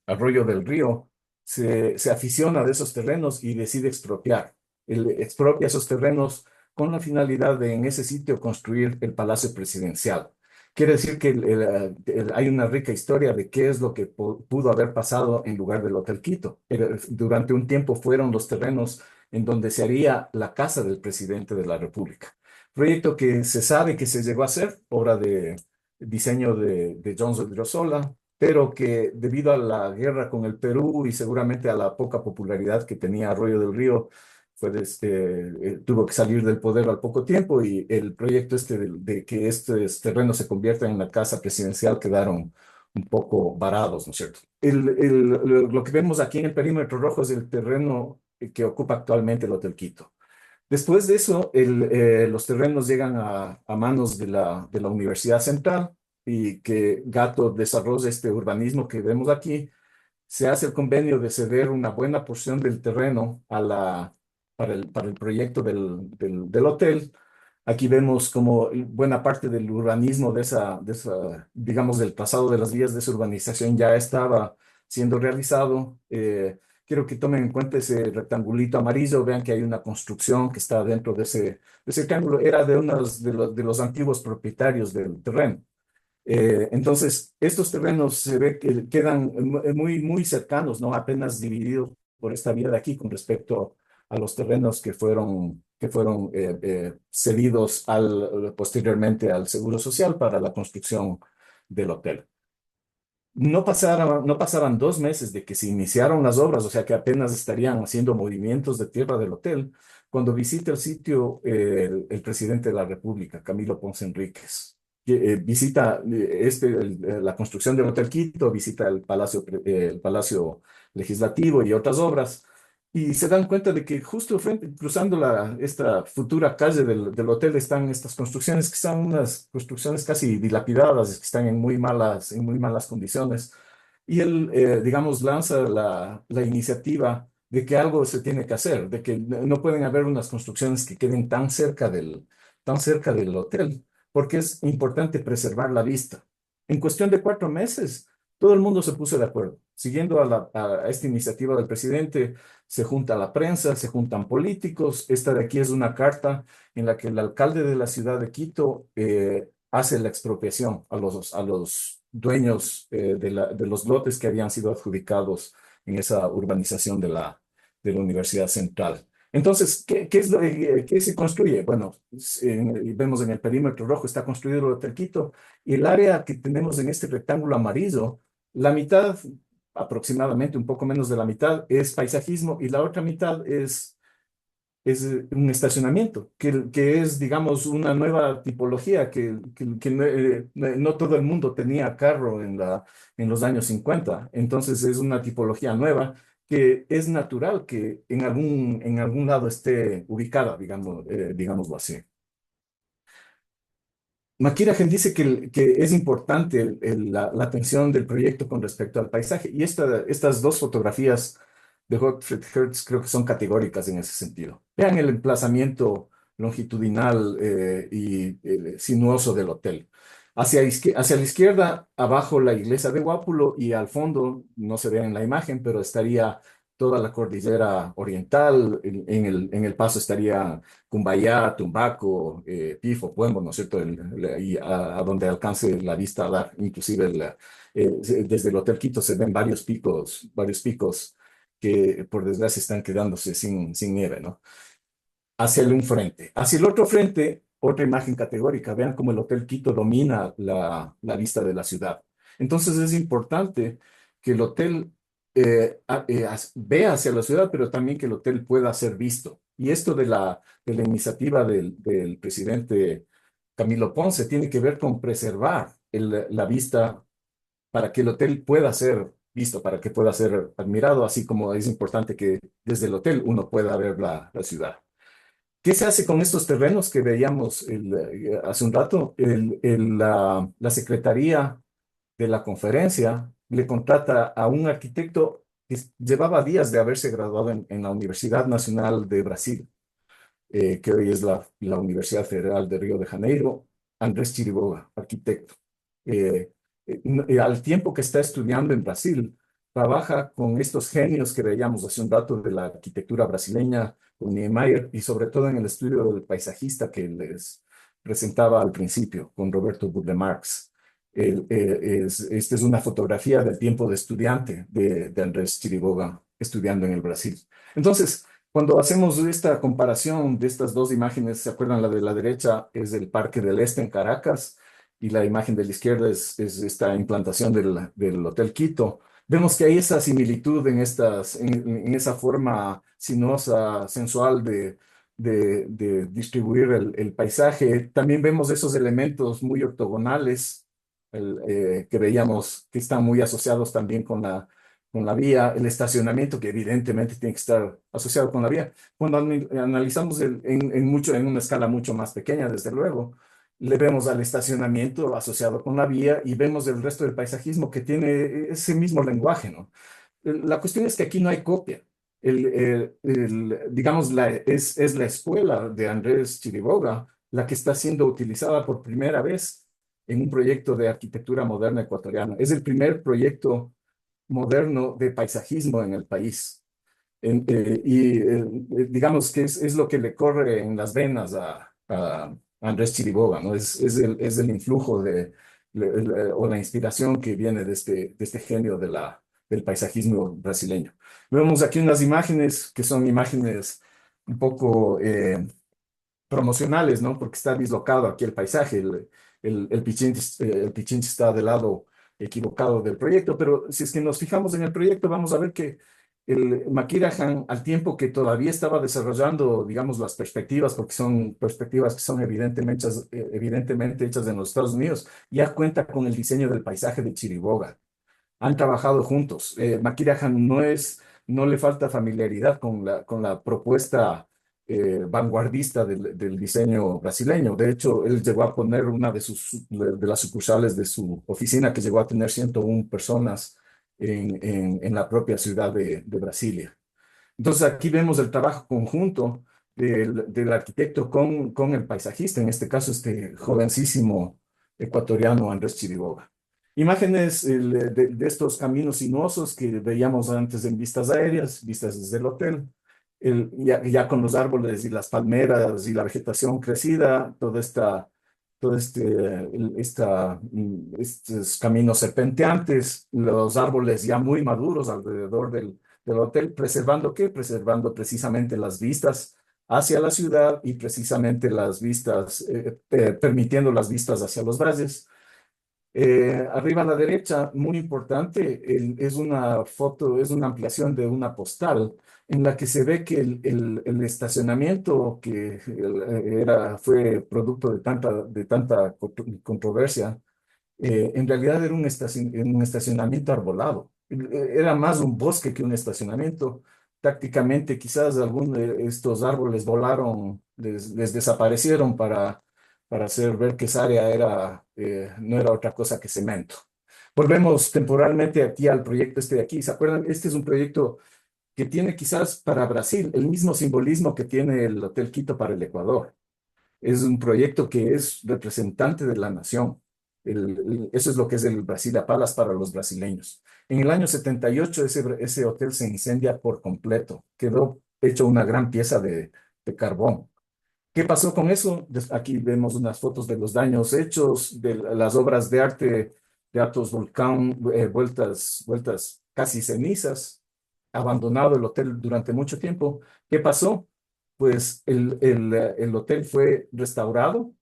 Arroyo del Río, se aficiona de esos terrenos y decide expropiar. Él expropia esos terrenos con la finalidad de en ese sitio construir el Palacio Presidencial. Quiere decir que hay una rica historia de qué es lo que pudo haber pasado en lugar del Hotel Quito. Durante un tiempo fueron los terrenos en donde se haría la casa del presidente de la República. Proyecto que se sabe que se llegó a hacer, obra de diseño de Jones Odriozola, pero que debido a la guerra con el Perú y seguramente a la poca popularidad que tenía Arroyo del Río, tuvo que salir del poder al poco tiempo y el proyecto de que estos terrenos se conviertan en la casa presidencial quedaron un poco varados, ¿no es cierto? Lo que vemos aquí en el perímetro rojo es el terreno que ocupa actualmente el Hotel Quito. Después de eso, los terrenos llegan a manos de la Universidad Central y que Gato desarrolla este urbanismo que vemos aquí. Se hace el convenio de ceder una buena porción del terreno para el proyecto del hotel. Aquí vemos como buena parte del urbanismo digamos, del trazado de las vías de esa urbanización ya estaba siendo realizado. Quiero que tomen en cuenta ese rectangulito amarillo, vean que hay una construcción que está dentro de ese rectángulo, era de unos de los antiguos propietarios del terreno. Entonces, estos terrenos se ve que quedan muy cercanos, ¿no? Apenas divididos por esta vía de aquí con respecto a los terrenos que fueron cedidos posteriormente al Seguro Social para la construcción del hotel. No pasaban 2 meses de que se iniciaron las obras, o sea que apenas estarían haciendo movimientos de tierra del hotel, cuando visita el sitio el presidente de la República, Camilo Ponce Enríquez. Que, visita la construcción del Hotel Quito, visita el Palacio Legislativo y otras obras, y se dan cuenta de que justo cruzando esta futura calle del hotel están estas construcciones que son unas construcciones casi dilapidadas, que están en muy malas condiciones. Y él, digamos, lanza la iniciativa de que algo se tiene que hacer, de que no pueden haber unas construcciones que queden tan cerca del hotel, porque es importante preservar la vista. En cuestión de 4 meses, todo el mundo se puso de acuerdo. Siguiendo a esta iniciativa del presidente, se junta la prensa, se juntan políticos. Esta de aquí es una carta en la que el alcalde de la ciudad de Quito hace la expropiación a los dueños de los lotes que habían sido adjudicados en esa urbanización de la Universidad Central. Entonces, ¿qué se construye? Bueno, vemos en el perímetro rojo está construido el Hotel Quito y el área que tenemos en este rectángulo amarillo, la mitad aproximadamente, un poco menos de la mitad, es paisajismo y la otra mitad es un estacionamiento, que es, digamos, una nueva tipología que no todo el mundo tenía carro en los años 50. Entonces es una tipología nueva que es natural que en algún lado esté ubicada, digamos, digámoslo así. McKirachen dice que es importante la atención del proyecto con respecto al paisaje y estas dos fotografías de Gottfried Hertz creo que son categóricas en ese sentido. Vean el emplazamiento longitudinal y sinuoso del hotel. Hacia la izquierda, abajo la iglesia de Guápulo y al fondo, no se ve en la imagen, pero estaría toda la cordillera oriental. En el paso estaría Cumbayá, Tumbaco, Pifo, Puembo, ¿no es cierto? Y a donde alcance la vista a dar, inclusive desde el Hotel Quito se ven varios picos que por desgracia están quedándose sin nieve, ¿no? Hacia un frente. Hacia el otro frente, otra imagen categórica. Vean cómo el Hotel Quito domina la vista de la ciudad. Entonces es importante que el hotel vea hacia la ciudad, pero también que el hotel pueda ser visto. Y esto de la iniciativa del presidente Camilo Ponce tiene que ver con preservar la vista para que el hotel pueda ser visto, para que pueda ser admirado, así como es importante que desde el hotel uno pueda ver la ciudad. ¿Qué se hace con estos terrenos que veíamos hace un rato? La Secretaría de la Conferencia le contrata a un arquitecto que llevaba días de haberse graduado en la Universidad Nacional de Brasil, que hoy es la Universidad Federal de Río de Janeiro, Andrés Chiriboga, arquitecto. Al tiempo que está estudiando en Brasil, trabaja con estos genios que veíamos hace un rato de la arquitectura brasileña, con Niemeyer, y sobre todo en el estudio del paisajista presentaba al principio con Roberto Burle Marx. Esta es una fotografía del tiempo de estudiante de Andrés Chiriboga estudiando en el Brasil. Entonces, cuando hacemos esta comparación de estas dos imágenes, ¿se acuerdan? La de la derecha es el Parque del Este en Caracas y la imagen de la izquierda es esta implantación del Hotel Quito. Vemos que hay esa similitud en esa forma sinuosa, sensual de distribuir el paisaje. También vemos esos elementos muy ortogonales que veíamos que están muy asociados también con la vía, el estacionamiento que evidentemente tiene que estar asociado con la vía. Cuando analizamos en una escala mucho más pequeña, desde luego, le vemos al estacionamiento asociado con la vía y vemos el resto del paisajismo que tiene ese mismo lenguaje, ¿no? La cuestión es que aquí no hay copia. Digamos, es la escuela de Andrés Chiriboga la que está siendo utilizada por primera vez en un proyecto de arquitectura moderna ecuatoriana. Es el primer proyecto moderno de paisajismo en el país. Digamos que es lo que le corre en las venas a Andrés Chiriboga, ¿no? Es el influjo o la inspiración que viene de este genio del paisajismo brasileño. Vemos aquí unas imágenes que son imágenes un poco promocionales, ¿no? Porque está dislocado aquí el paisaje, el Pichincha está del lado equivocado del proyecto, pero si es que nos fijamos en el proyecto, vamos a ver que el Maquirahan, al tiempo que todavía estaba desarrollando, digamos, las perspectivas, porque son perspectivas que son evidentemente hechas en los Estados Unidos, ya cuenta con el diseño del paisaje de Chiriboga. Han trabajado juntos. Maquirahan no le falta familiaridad con la propuesta vanguardista del diseño brasileño. De hecho, él llegó a poner una de las sucursales de su oficina, que llegó a tener 101 personas en la propia ciudad de Brasilia. Entonces, aquí vemos el trabajo conjunto del arquitecto con el paisajista, en este caso, este jovencísimo ecuatoriano Andrés Chiriboga. Imágenes de estos caminos sinuosos que veíamos antes en vistas aéreas, vistas desde el hotel, ya con los árboles y las palmeras y la vegetación crecida, estos caminos serpenteantes, los árboles ya muy maduros alrededor del hotel, ¿preservando qué? Preservando precisamente las vistas hacia la ciudad y precisamente las vistas, permitiendo las vistas hacia los valles. Arriba a la derecha, muy importante, es una foto, es una ampliación de una postal en la que se ve que el estacionamiento que fue producto de tanta controversia, en realidad era un estacionamiento arbolado. Era más un bosque que un estacionamiento. Prácticamente quizás algunos de estos árboles volaron, les desaparecieron para hacer ver que esa área no era otra cosa que cemento. Volvemos temporalmente aquí al proyecto este de aquí. ¿Se acuerdan? Este es un proyecto que tiene quizás para Brasil el mismo simbolismo que tiene el Hotel Quito para el Ecuador. Es un proyecto que es representante de la nación. Eso es lo que es el Brasilia Palace para los brasileños. En el año 78 ese hotel se incendia por completo. Quedó hecho una gran pieza de carbón. ¿Qué pasó con eso? Aquí vemos unas fotos de los daños hechos, de las obras de arte de Atos Volcán, vueltas casi cenizas, abandonado el hotel durante mucho tiempo. ¿Qué pasó? Pues el hotel fue restaurado.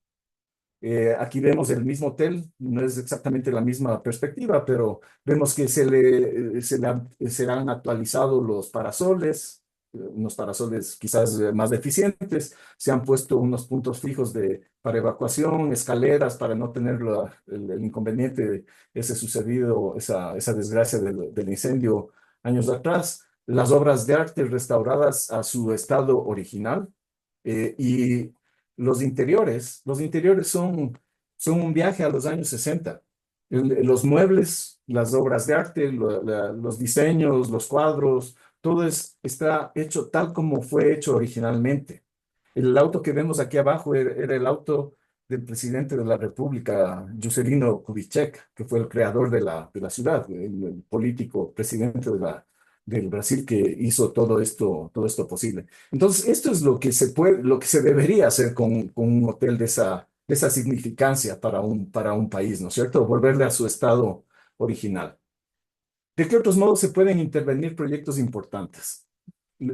Aquí vemos el mismo hotel, no es exactamente la misma perspectiva, pero vemos que se le han actualizado los parasoles, unos parasoles quizás más deficientes, se han puesto unos puntos fijos para evacuación, escaleras para no tener el inconveniente de ese sucedido, esa desgracia del incendio años atrás, las obras de arte restauradas a su estado original y los interiores son un viaje a los años 60. Los muebles, las obras de arte, los diseños, los cuadros, todo está hecho tal como fue hecho originalmente. El auto que vemos aquí abajo era el auto del presidente de la República, Juscelino Kubitschek, que fue el creador de la ciudad, el político presidente del Brasil que hizo todo esto posible. Entonces, esto es lo que se debería hacer con un hotel esa significancia para un país, ¿no es cierto? Volverle a su estado original. ¿De qué otros modos se pueden intervenir proyectos importantes?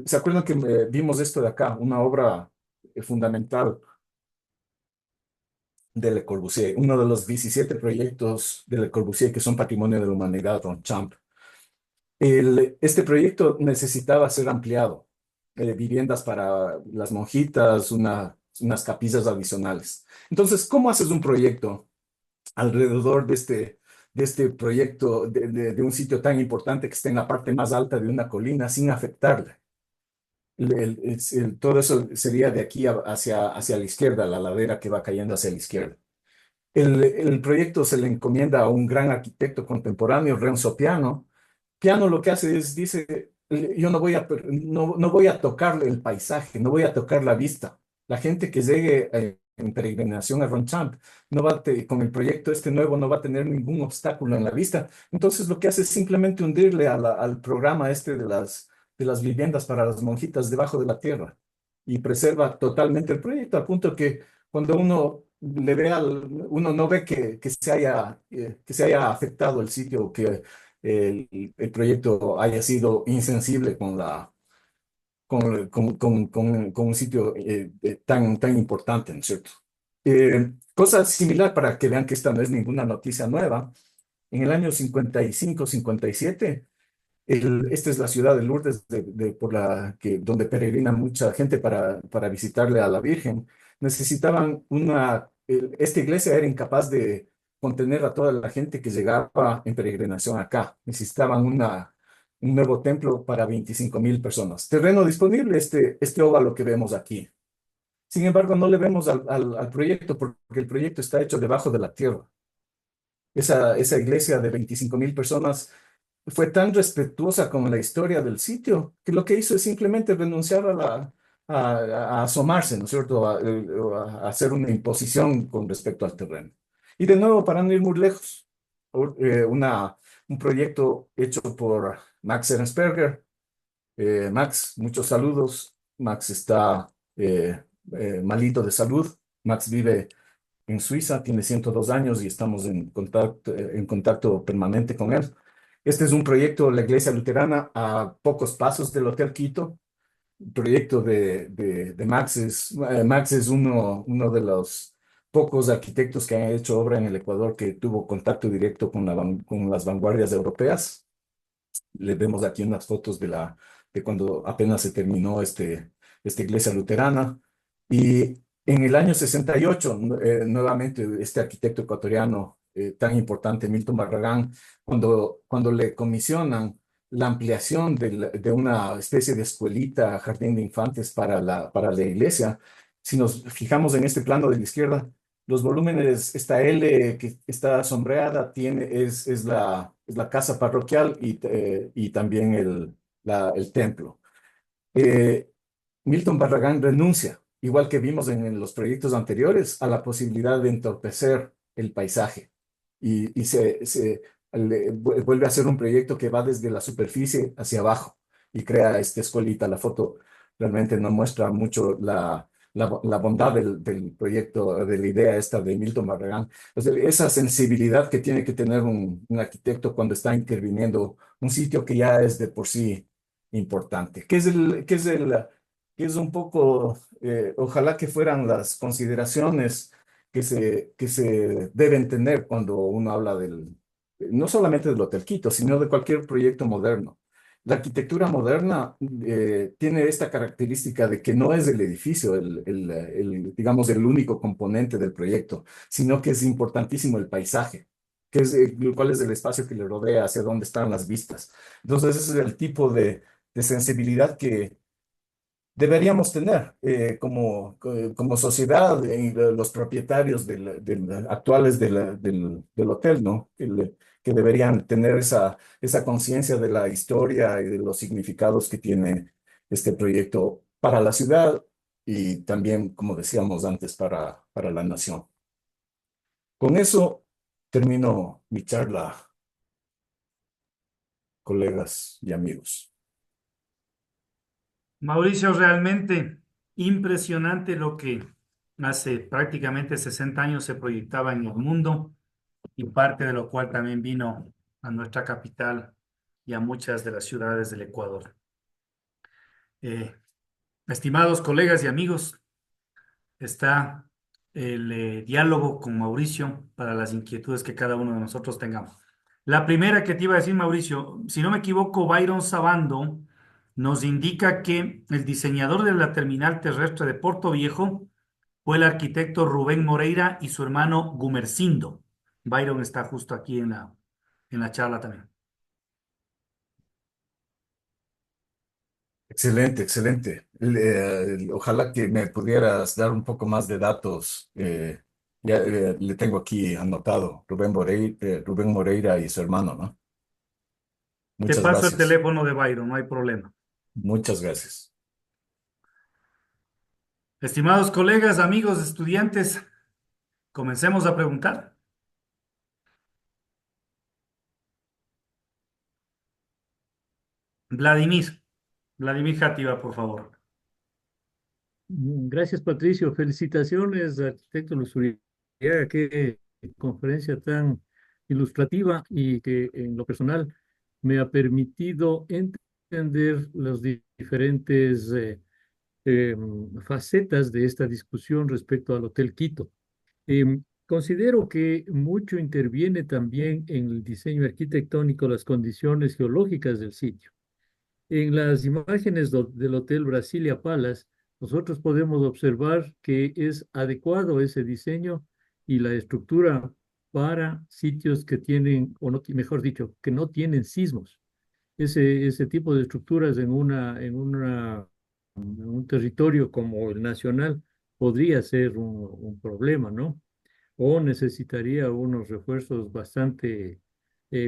¿Se acuerdan que vimos esto de acá? Una obra fundamental de Le Corbusier, uno de los 17 proyectos de Le Corbusier que son patrimonio de la humanidad, Ronchamp. Este proyecto necesitaba ser ampliado, viviendas para las monjitas, unas capillas adicionales. Entonces, ¿cómo haces un proyecto alrededor de este proyecto, de un sitio tan importante que esté en la parte más alta de una colina sin afectarle? Todo eso sería de aquí hacia la izquierda, la ladera que va cayendo hacia la izquierda. El proyecto se le encomienda a un gran arquitecto contemporáneo, Renzo Piano. Piano lo que hace es, dice, yo no voy a tocarle el paisaje, no voy a tocar la vista. La gente que llegue en peregrinación a Ronchamp con el proyecto este nuevo no va a tener ningún obstáculo en la vista. Entonces lo que hace es simplemente hundirle al programa este de las viviendas para las monjitas debajo de la tierra y preserva totalmente el proyecto, al punto que cuando uno no ve que se haya afectado el sitio, que el proyecto haya sido insensible con un sitio tan importante, ¿no es cierto? Cosa similar para que vean que esta no es ninguna noticia nueva. En el año 55-57, esta es la ciudad de Lourdes, donde peregrina mucha gente para visitarle a la Virgen. Necesitaban esta iglesia era incapaz de contener a toda la gente que llegaba en peregrinación acá. Necesitaban un nuevo templo para 25.000 personas. Terreno disponible, este óvalo que vemos aquí. Sin embargo, no le vemos al proyecto porque el proyecto está hecho debajo de la tierra. Esa iglesia de 25.000 personas fue tan respetuosa con la historia del sitio que lo que hizo es simplemente renunciar a asomarse, ¿no es cierto? A hacer una imposición con respecto al terreno. Y de nuevo, para no ir muy lejos, un proyecto hecho por Max Ernstberger. Max, muchos saludos. Max está malito de salud. Max vive en Suiza, tiene 102 años y estamos en contacto permanente con él. Este es un proyecto de la Iglesia Luterana a pocos pasos del Hotel Quito. El proyecto de Max Max es uno de los pocos arquitectos que han hecho obra en el Ecuador que tuvo contacto directo con las vanguardias europeas. Le vemos aquí unas fotos de cuando apenas se terminó esta iglesia luterana. Y en el año 68, nuevamente, este arquitecto ecuatoriano tan importante, Milton Barragán, cuando le comisionan la ampliación de una especie de escuelita, jardín de infantes para la iglesia, si nos fijamos en este plano de la izquierda, los volúmenes, esta L que está sombreada es la casa parroquial y también el templo. Eh, Milton Barragán renuncia, igual que vimos en los proyectos anteriores, a la posibilidad de entorpecer el paisaje y vuelve a hacer un proyecto que va desde la superficie hacia abajo y crea esta escuelita. La foto realmente no muestra mucho la bondad del proyecto, de la idea esta de Milton Barragán. O sea, esa sensibilidad que tiene que tener un arquitecto cuando está interviniendo un sitio que ya es de por sí importante. Que es un poco, ojalá que fueran las consideraciones que se deben tener cuando uno habla no solamente del Hotel Quito, sino de cualquier proyecto moderno. La arquitectura moderna tiene esta característica de que no es el edificio, digamos, el único componente del proyecto, sino que es importantísimo el paisaje, cuál es el espacio que le rodea, hacia dónde están las vistas. Entonces, ese es el tipo de sensibilidad que deberíamos tener como sociedad, los propietarios actuales del hotel, ¿no? Que deberían tener esa conciencia de la historia y de los significados que tiene este proyecto para la ciudad y también, como decíamos antes, para la nación. Con eso termino mi charla, colegas y amigos. Mauricio, realmente impresionante lo que Hace prácticamente 60 años se proyectaba en el mundo y parte de lo cual también vino a nuestra capital y a muchas de las ciudades del Ecuador. Eh, Estimados colegas y amigos, está el diálogo con Mauricio para las inquietudes que cada uno de nosotros tengamos. La primera que te iba a decir, Mauricio, si no me equivoco, Byron Sabando nos indica que el diseñador de la terminal terrestre de Puerto Viejo fue el arquitecto Rubén Moreira y su hermano Gumersindo. Byron está justo aquí en la charla también. Excelente, excelente. Ojalá que me pudieras dar un poco más de datos. Ya le tengo aquí anotado Rubén Moreira y su hermano, ¿no? Te Muchas paso el gracias. teléfono de Byron, no hay problema. Muchas gracias. Estimados colegas, amigos, estudiantes, comencemos a preguntar. Vladimir, Vladimir Játiva, por favor. Gracias, Patricio. Felicitaciones, arquitecto Luzuriaga. Qué conferencia tan ilustrativa y que en lo personal me ha permitido entender las diferentes facetas de esta discusión respecto al Hotel Quito. Considero que mucho interviene también en el diseño arquitectónico las condiciones geológicas del sitio. En las imágenes del Hotel Brasilia Palace, nosotros podemos observar que es adecuado ese diseño y la estructura para sitios que tienen, o no, mejor dicho, que no tienen sismos. Ese tipo de estructuras en un territorio como el nacional podría ser un problema, ¿no? O necesitaría unos refuerzos bastante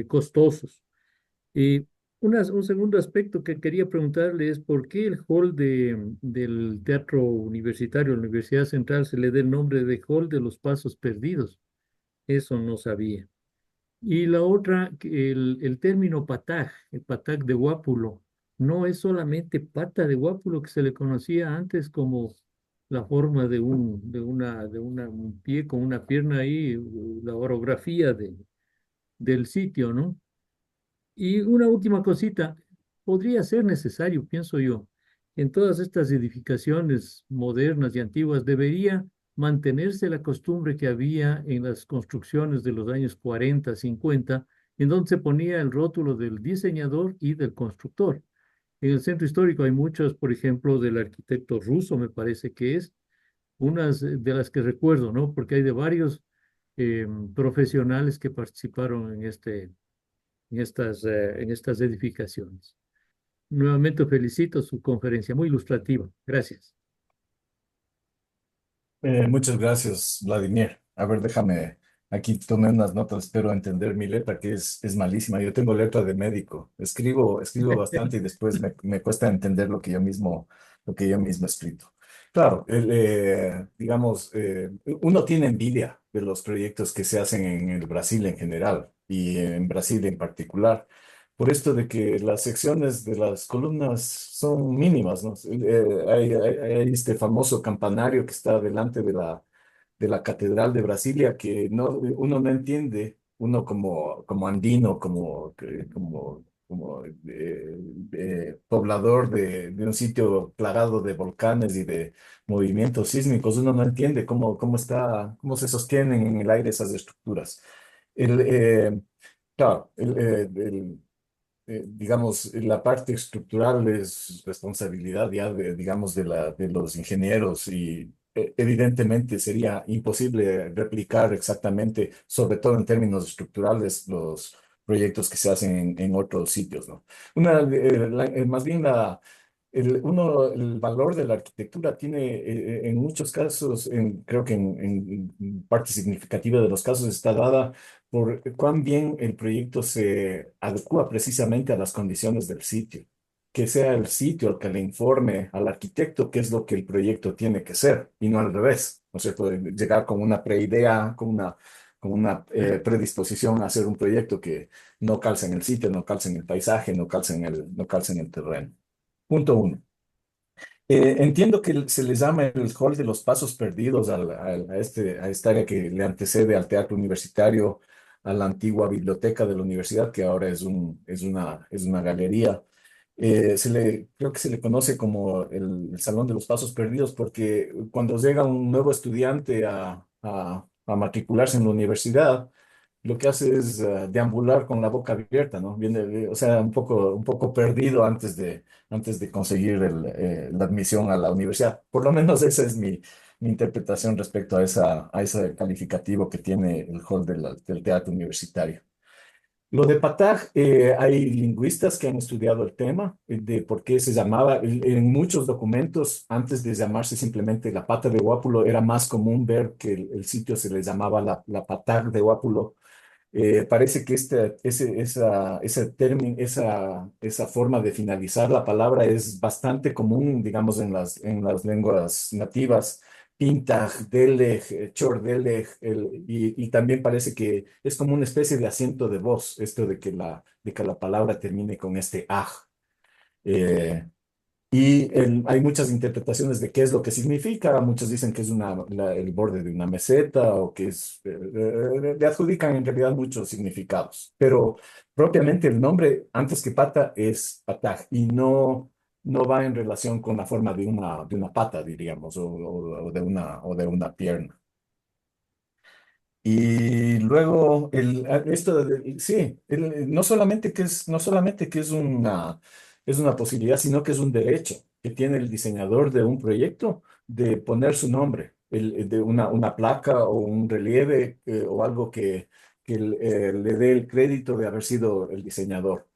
costosos. Y un segundo aspecto que quería preguntarle es por qué el hall del Teatro Universitario, la Universidad Central, se le da el nombre de Hall de los Pasos Perdidos. Eso no sabía. Y la otra, que el término patag, el patag de Guápulo, no es solamente pata de Guápulo que se le conocía antes como la forma un pie con una pierna ahí, la orografía del sitio, ¿no? Y una última cosita, podría ser necesario, pienso yo, en todas estas edificaciones modernas y antiguas debería mantenerse la costumbre que había en las construcciones de los años 40, 50, en donde se ponía el rótulo del diseñador y del constructor. En el centro histórico hay muchos, por ejemplo, del arquitecto ruso, me parece que es, unas de las que recuerdo, ¿no? Porque hay de varios profesionales que participaron en estas edificaciones. Nuevamente felicito su conferencia, muy ilustrativa. Gracias. Muchas gracias, Vladimir. A ver, déjame, aquí tomé unas notas, espero entender mi letra, que es malísima. Yo tengo letra de médico. Escribo bastante y después me cuesta entender lo que yo mismo he escrito. Claro, digamos, uno tiene envidia de los proyectos que se hacen en el Brasil en general y en Brasil en particular. Por esto de que las secciones de las columnas son mínimas, ¿no? Hay este famoso campanario que está delante de la Catedral de Brasilia que uno no entiende, uno como andino, como poblador de un sitio plagado de volcanes y de movimientos sísmicos, uno no entiende cómo se sostienen en el aire esas estructuras. El, eh, claro, digamos, la parte estructural es responsabilidad ya digamos, de los ingenieros y evidentemente sería imposible replicar exactamente, sobre todo en términos estructurales, los proyectos que se hacen en otros sitios, ¿no? Más bien el valor de la arquitectura tiene, en muchos casos, creo que en parte significativa de los casos está dada por cuán bien el proyecto se adecua precisamente a las condiciones del sitio. Que sea el sitio el que le informe al arquitecto qué es lo que el proyecto tiene que ser y no al revés, ¿no es cierto? Llegar con una preidea, con una predisposición a hacer un proyecto que no calza en el sitio, no calza en el paisaje, no calza en el terreno. Punto uno. Entiendo que se le llama el hall de los pasos perdidos a esta área que le antecede al teatro universitario, a la antigua biblioteca de la universidad, que ahora es una galería. Creo que se le conoce como el Salón de los Pasos Perdidos porque cuando llega un nuevo estudiante a matricularse en la universidad, lo que hace es deambular con la boca abierta, ¿no? Viene, o sea, un poco perdido antes de conseguir la admisión a la universidad. Por lo menos esa es mi interpretación respecto a ese calificativo que tiene el hall del teatro universitario. Lo de Patag, hay lingüistas que han estudiado el tema de por qué se llamaba. En muchos documentos, antes de llamarse simplemente la pata de Huápulo, era más común ver que el sitio se le llamaba la Patag de Huápulo. Parece que ese término, esa forma de finalizar la palabra es bastante común, digamos, en las lenguas nativas. Pintag, deleg, chordeleg, y también parece que es como una especie de acento de voz, esto de que la palabra termine con este aj. Eh, hay muchas interpretaciones de qué es lo que significa. Muchos dicen que es el borde de una meseta o que le adjudican en realidad muchos significados. Pero propiamente el nombre, antes que pata, es pataj y no va en relación con la forma de una pata, diríamos, o de una pierna. Y luego, sí, no solamente que es una posibilidad, sino que es un derecho que tiene el diseñador de un proyecto de poner su nombre, de una placa o un relieve o algo que le dé el crédito de haber sido el diseñador.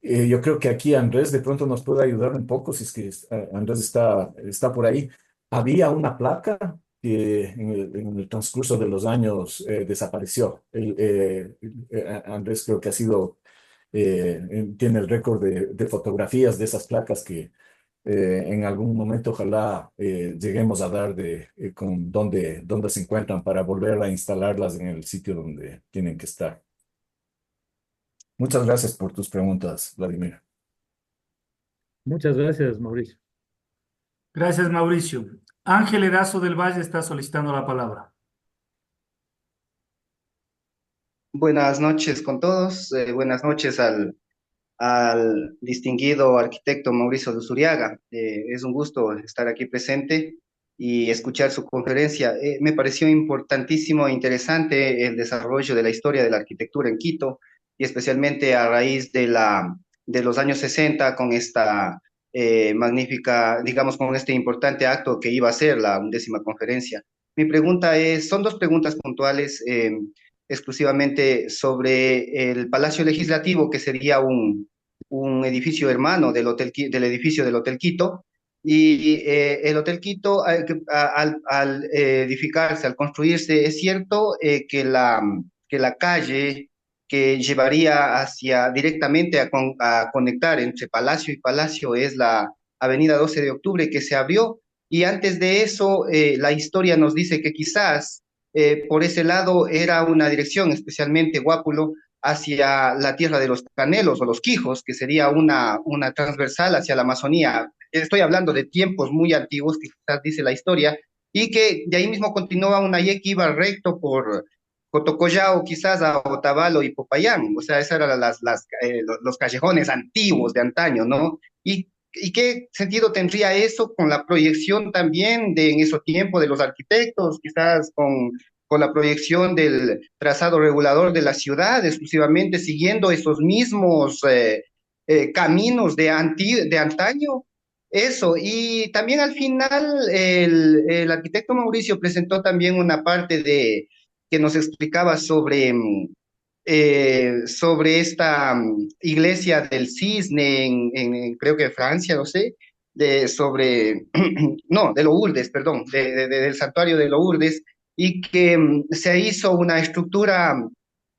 Yo creo que aquí Andrés de pronto nos puede ayudar un poco si es que Andrés está por ahí. Había una placa que en el transcurso de los años desapareció. Andrés creo que tiene el récord de fotografías de esas placas que en algún momento ojalá lleguemos a dar con dónde se encuentran para volver a instalarlas en el sitio donde tienen que estar. Muchas gracias por tus preguntas, Vladimir. Muchas gracias, Mauricio. Gracias, Mauricio. Ángel Erazo del Valle está solicitando la palabra. Buenas noches con todos. Buenas noches al distinguido arquitecto Mauricio de Zuriaga. Es un gusto estar aquí presente y escuchar su conferencia. Me pareció importantísimo e interesante el desarrollo de la historia de la arquitectura en Quito y especialmente a raíz de los años 60 con esta magnífica, digamos, con este importante acto que iba a ser la 11ª conferencia. Mi pregunta son dos preguntas puntuales. Exclusivamente sobre el Palacio Legislativo, que sería un edificio hermano del edificio del Hotel Quito. Y el Hotel Quito, al edificarse, al construirse, es cierto que la calle que llevaría directamente a conectar entre Palacio y Palacio es la Avenida 12 de Octubre que se abrió. Y antes de eso, la historia nos dice que quizás por ese lado era una dirección, especialmente Guápulo, hacia la tierra de los Canelos o los Quijos, que sería una transversal hacia la Amazonía. Estoy hablando de tiempos muy antiguos, que quizás dice la historia, y que de ahí mismo continúa una Y que iba recto por Cotocollao, quizás a Otavalo y Popayán. O sea, esos eran los callejones antiguos de antaño, ¿no? ¿Y qué sentido tendría eso con la proyección también en ese tiempo de los arquitectos, quizás con la proyección del trazado regulador de la ciudad, exclusivamente siguiendo esos mismos caminos de antaño? Eso, y también al final el arquitecto Mauricio presentó también una parte que nos explicaba sobre esta iglesia del Cisne creo que Francia, no sé, no, de Lourdes, perdón, del santuario de Lourdes, y que se hizo una estructura,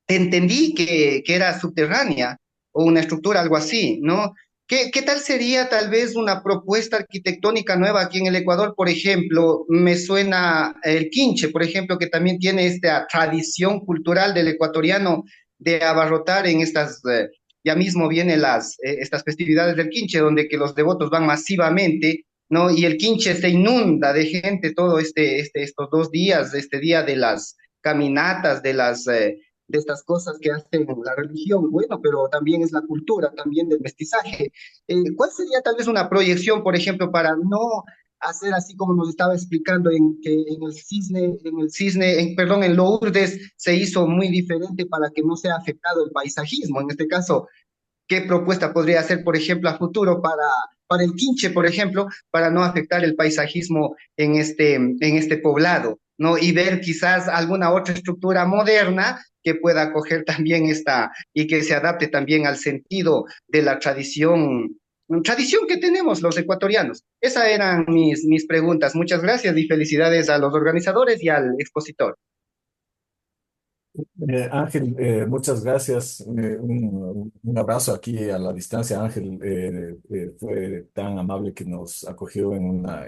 entendí que era subterránea o una estructura algo así, ¿no? ¿Qué tal sería tal vez una propuesta arquitectónica nueva aquí en el Ecuador? Por ejemplo, me suena el Quinche, por ejemplo, que también tiene esta tradición cultural del ecuatoriano de abarrotar en ya mismo vienen estas festividades del Quinche, donde que los devotos van masivamente ¿no? Y el Quinche se inunda de gente todo estos 2 días, este día de las caminatas, de estas cosas que hacen la religión, bueno, pero también es la cultura, también del mestizaje. ¿Cuál sería tal vez una proyección, por ejemplo, para no hacer así como nos estaba explicando en que perdón, en Lourdes se hizo muy diferente para que no sea afectado el paisajismo? En este caso, ¿qué propuesta podría hacer, por ejemplo, a futuro para el Quinche, por ejemplo, para no afectar el paisajismo en este poblado, ¿no? Y ver quizás alguna otra estructura moderna que pueda acoger también esta y que se adapte también al sentido de la tradición que tenemos los ecuatorianos. Esas eran mis preguntas. Muchas gracias y felicidades a los organizadores y al expositor. Ángel, muchas gracias. Un abrazo aquí a la distancia. Ángel fue tan amable que nos acogió en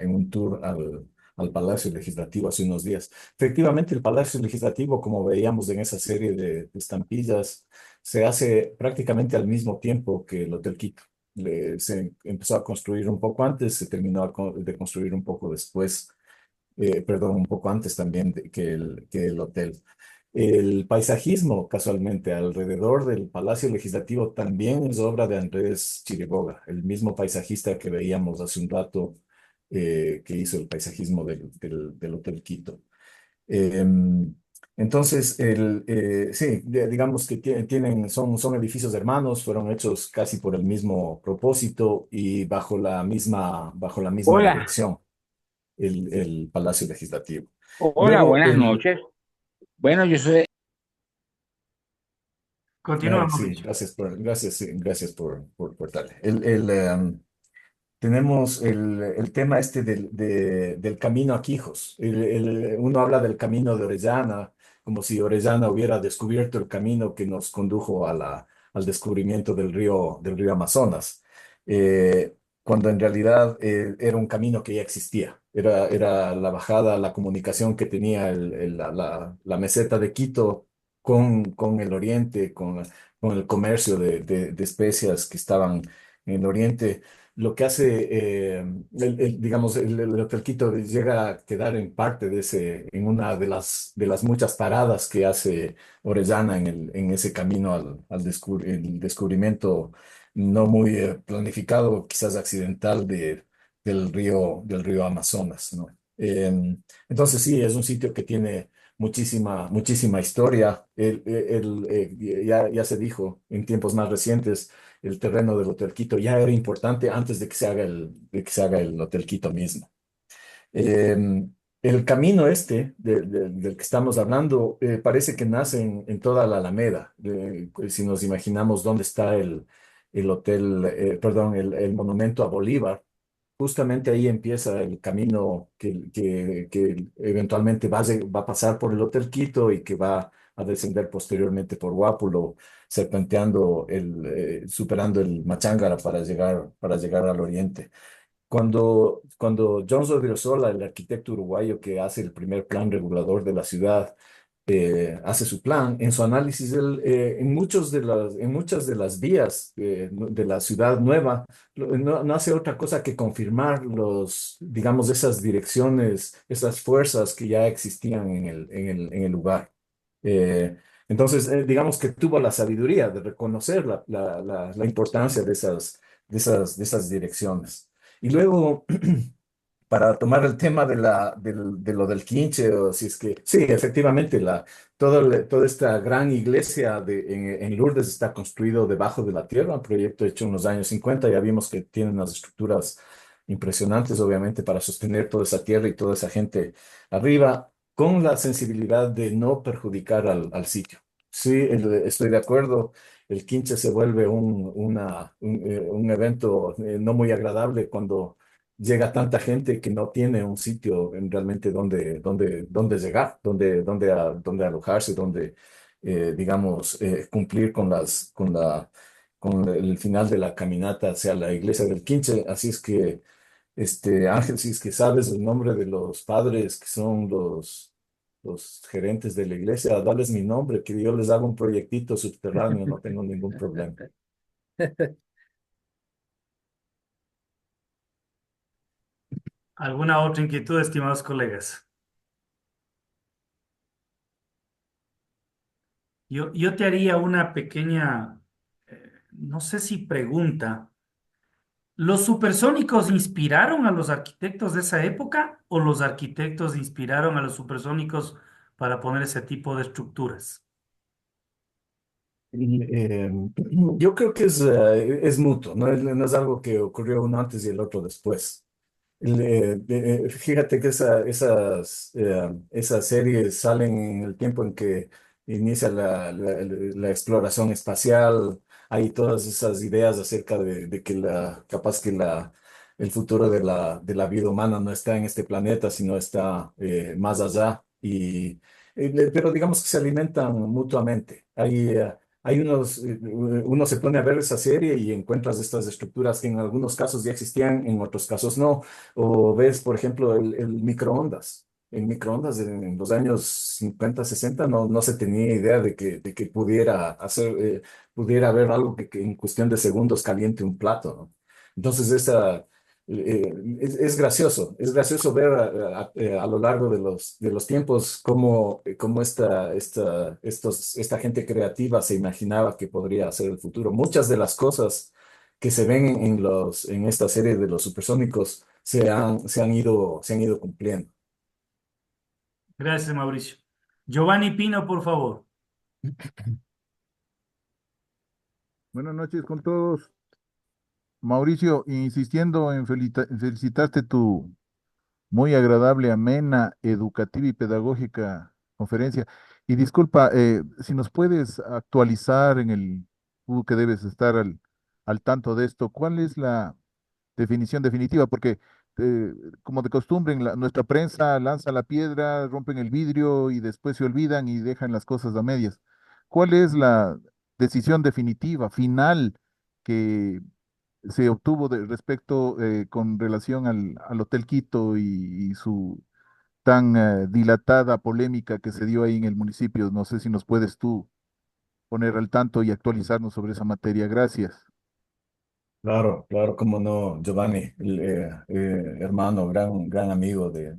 un tour al Palacio Legislativo hace unos días. Efectivamente, el Palacio Legislativo, como veíamos en esa serie de estampillas, se hace prácticamente al mismo tiempo que el Hotel Quito. Se empezó a construir un poco antes, se terminó de construir un poco después, perdón, un poco antes también que el hotel. El paisajismo, casualmente, alrededor del Palacio Legislativo también es obra de Andrés Chiriboga, el mismo paisajista que veíamos hace un rato, que hizo el paisajismo del Hotel Quito. Em, entonces, sí, digamos que son edificios hermanos, fueron hechos casi por el mismo propósito y bajo la misma Hola, dirección, el Palacio Legislativo. hola, Luego, buenas noches. Bueno, yo soy, Continúa, sí, Mauricio. gracias, sí, gracias por darle. Tenemos el tema este del camino a Quijos. Uno habla del camino de Orellana, como si Orellana hubiera descubierto el camino que nos condujo al descubrimiento del río Amazonas, cuando en realidad era un camino que ya existía. Era la bajada, la comunicación que tenía la meseta de Quito con el oriente, con el comercio de especias que estaban en el oriente. Lo que hace, digamos, el Hotel Quito llega a quedar en parte en una de las muchas paradas que hace Orellana en ese camino el descubrimiento no muy planificado, quizás accidental del río Amazonas, ¿no? Entonces sí, es un sitio que tiene muchísima, muchísima historia. Ya se dijo en tiempos más recientes, el terreno del Hotel Quito ya era importante antes de que se haga el Hotel Quito mismo. Eh, el camino este del que estamos hablando parece que nace en toda la Alameda. Si nos imaginamos dónde está el hotel, perdón, el monumento a Bolívar, justamente ahí empieza el camino que eventualmente va a pasar por el Hotel Quito y que va a descender posteriormente por Guápulo, serpenteando superando el Machángara para llegar al oriente. Cuando John Odriozola, el arquitecto uruguayo que hace el primer plan regulador de la ciudad, hace su plan, en su análisis, él, en muchas de las vías de la ciudad nueva, no hace otra cosa que confirmar digamos, esas direcciones, esas fuerzas que ya existían en el lugar. Eh, entonces, digamos que tuvo la sabiduría de reconocer la importancia de esas direcciones. Y luego, para tomar el tema de lo del Quinche, o si es que, sí, efectivamente, toda esta gran iglesia en Lourdes está construido debajo de la tierra, un proyecto hecho en los años 50. Ya vimos que tiene unas estructuras impresionantes, obviamente, para sostener toda esa tierra y toda esa gente arriba, con la sensibilidad de no perjudicar al sitio. Sí, estoy de acuerdo. El Quinche se vuelve un evento no muy agradable cuando llega tanta gente que no tiene un sitio realmente donde llegar, donde alojarse, donde, digamos, cumplir con el final de la caminata hacia la iglesia del Quinche. Así es que, Ángel, si es que sabes el nombre de los padres que son los gerentes de la iglesia, dales mi nombre, que yo les hago un proyectito subterráneo, no tengo ningún problema. ¿Alguna otra inquietud, estimados colegas? Yo te haría una pequeña, no sé si pregunta. ¿Los supersónicos inspiraron a los arquitectos de esa época o los arquitectos inspiraron a los supersónicos para poner ese tipo de estructuras? Eh, yo creo que es mutuo, no es algo que ocurrió uno antes y el otro después. Fíjate que esas series salen en el tiempo en que inicia la exploración espacial. Hay todas esas ideas acerca de que capaz que el futuro de la vida humana no está en este planeta, sino está más allá. Pero digamos que se alimentan mutuamente. Uno se pone a ver esa serie y encuentras estas estructuras que en algunos casos ya existían, en otros casos no. O ves, por ejemplo, el microondas. El microondas en los años 50 60 no se tenía idea de que pudiera haber algo que en cuestión de segundos caliente un plato, ¿no? Entonces, es gracioso ver a lo largo de los tiempos cómo esta gente creativa se imaginaba que podría ser el futuro. Muchas de las cosas que se ven en esta serie de los supersónicos se han ido cumpliendo. Gracias, Mauricio. Giovanni Pino, por favor. Buenas noches con todos. Mauricio, insistiendo en felicitarte tu muy agradable, amena, educativa y pedagógica conferencia. Y disculpa, si nos puedes actualizar tú que debes estar al tanto de esto, ¿cuál es la definición definitiva? Porque como de costumbre, nuestra prensa lanza la piedra, rompen el vidrio y después se olvidan y dejan las cosas a medias. ¿Cuál es la decisión definitiva, final, que se obtuvo respecto con relación al Hotel Quito y su tan dilatada polémica que se dio ahí en el municipio? No sé si nos puedes tú poner al tanto y actualizarnos sobre esa materia. Gracias. Claro, claro, cómo no, Giovanni, hermano, gran amigo de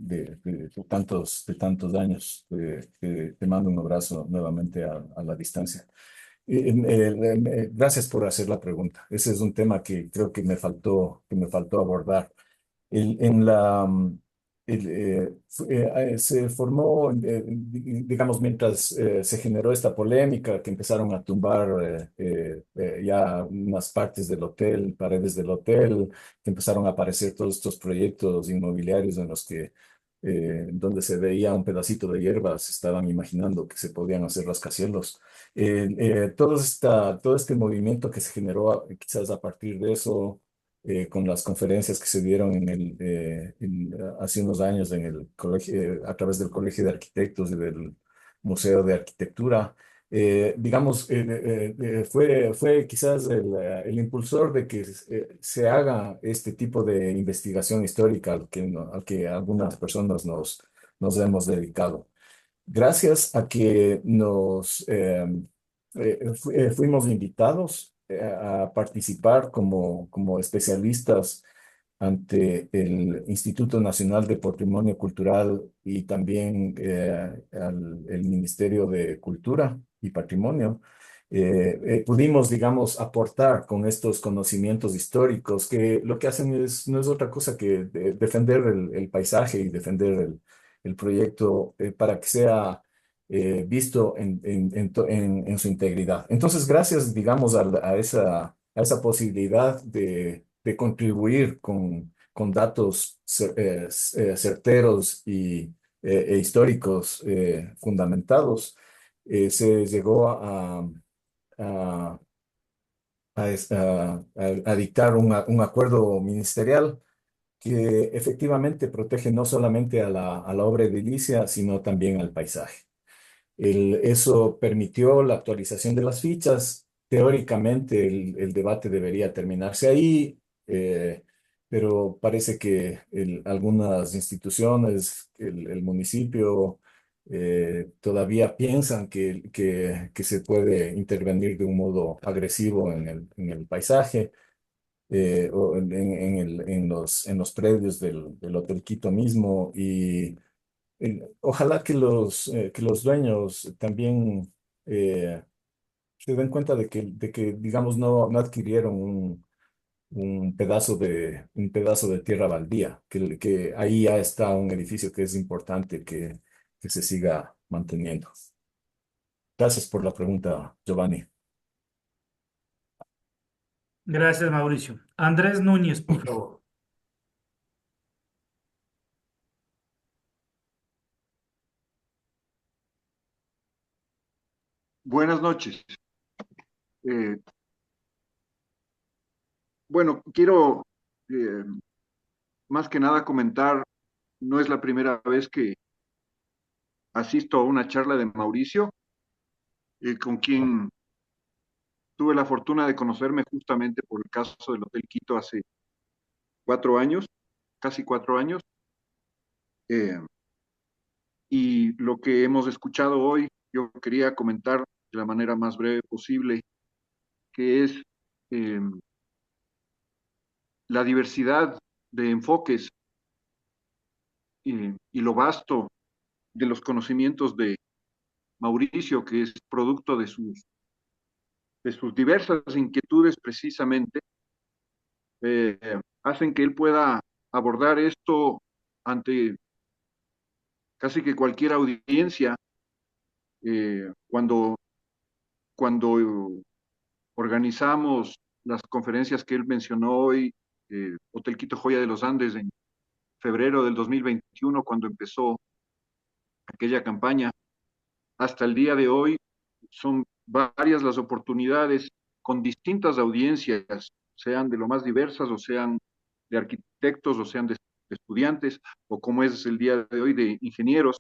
tantos años. Te mando un abrazo nuevamente a la distancia. Gracias por hacer la pregunta. Ese es un tema que creo que me faltó abordar. En la, Se formó, digamos, mientras se generó esta polémica, que empezaron a tumbar ya unas partes del hotel, paredes del hotel, que empezaron a aparecer todos estos proyectos inmobiliarios donde se veía un pedacito de hierba, se estaban imaginando que se podían hacer rascacielos. Todo este movimiento que se generó quizás a partir de eso, con las conferencias que se dieron hace unos años en el colegio, a través del Colegio de Arquitectos y del Museo de Arquitectura. Digamos, fue quizás el impulsor de que se haga este tipo de investigación histórica al que algunas personas nos hemos dedicado. Gracias a que fuimos invitados a participar como especialistas ante el Instituto Nacional de Patrimonio Cultural y también el Ministerio de Cultura y Patrimonio. Pudimos, digamos, aportar con estos conocimientos históricos que lo que hacen no es otra cosa que defender el paisaje y defender el proyecto para que sea visto en su integridad. Entonces, gracias, digamos, a esa posibilidad de contribuir con datos certeros e históricos fundamentados, se llegó a, a dictar un acuerdo ministerial que efectivamente protege no solamente a la obra edilicia, sino también al paisaje. Eso permitió la actualización de las fichas. Teóricamente, el debate debería terminarse ahí, pero parece que algunas instituciones, el municipio, todavía piensan que se puede intervenir de un modo agresivo en el paisaje. o en los predios del Hotel Quito mismo. Y ojalá que los dueños también se den cuenta de que digamos, no adquirieron un pedazo de tierra baldía, que ahí ya está un edificio que es importante que se siga manteniendo. Gracias por la pregunta, Giovanni. Gracias, Mauricio. Andrés Núñez, por favor. Buenas noches. Eh, bueno, quiero eh, más que nada comentar, no es la primera vez que asisto a una charla de Mauricio, con quien tuve la fortuna de conocerme justamente por el caso del Hotel Quito hace 4 años, casi 4 años, eh, y lo que hemos escuchado hoy, yo quería comentar de la manera más breve posible, que es eh, la diversidad de enfoques y lo vasto de los conocimientos de Mauricio, que es producto de sus diversas inquietudes precisamente, eh, hacen que él pueda abordar esto ante casi que cualquier audiencia, cuando, cuando organizamos las conferencias que él mencionó hoy, Hotel Quito Joya de los Andes en febrero del 2021, cuando empezó aquella campaña, hasta el día de hoy, son varias las oportunidades con distintas audiencias, sean de lo más diversas, o sean de arquitectos, o sean de estudiantes, o como es el día de hoy, de ingenieros.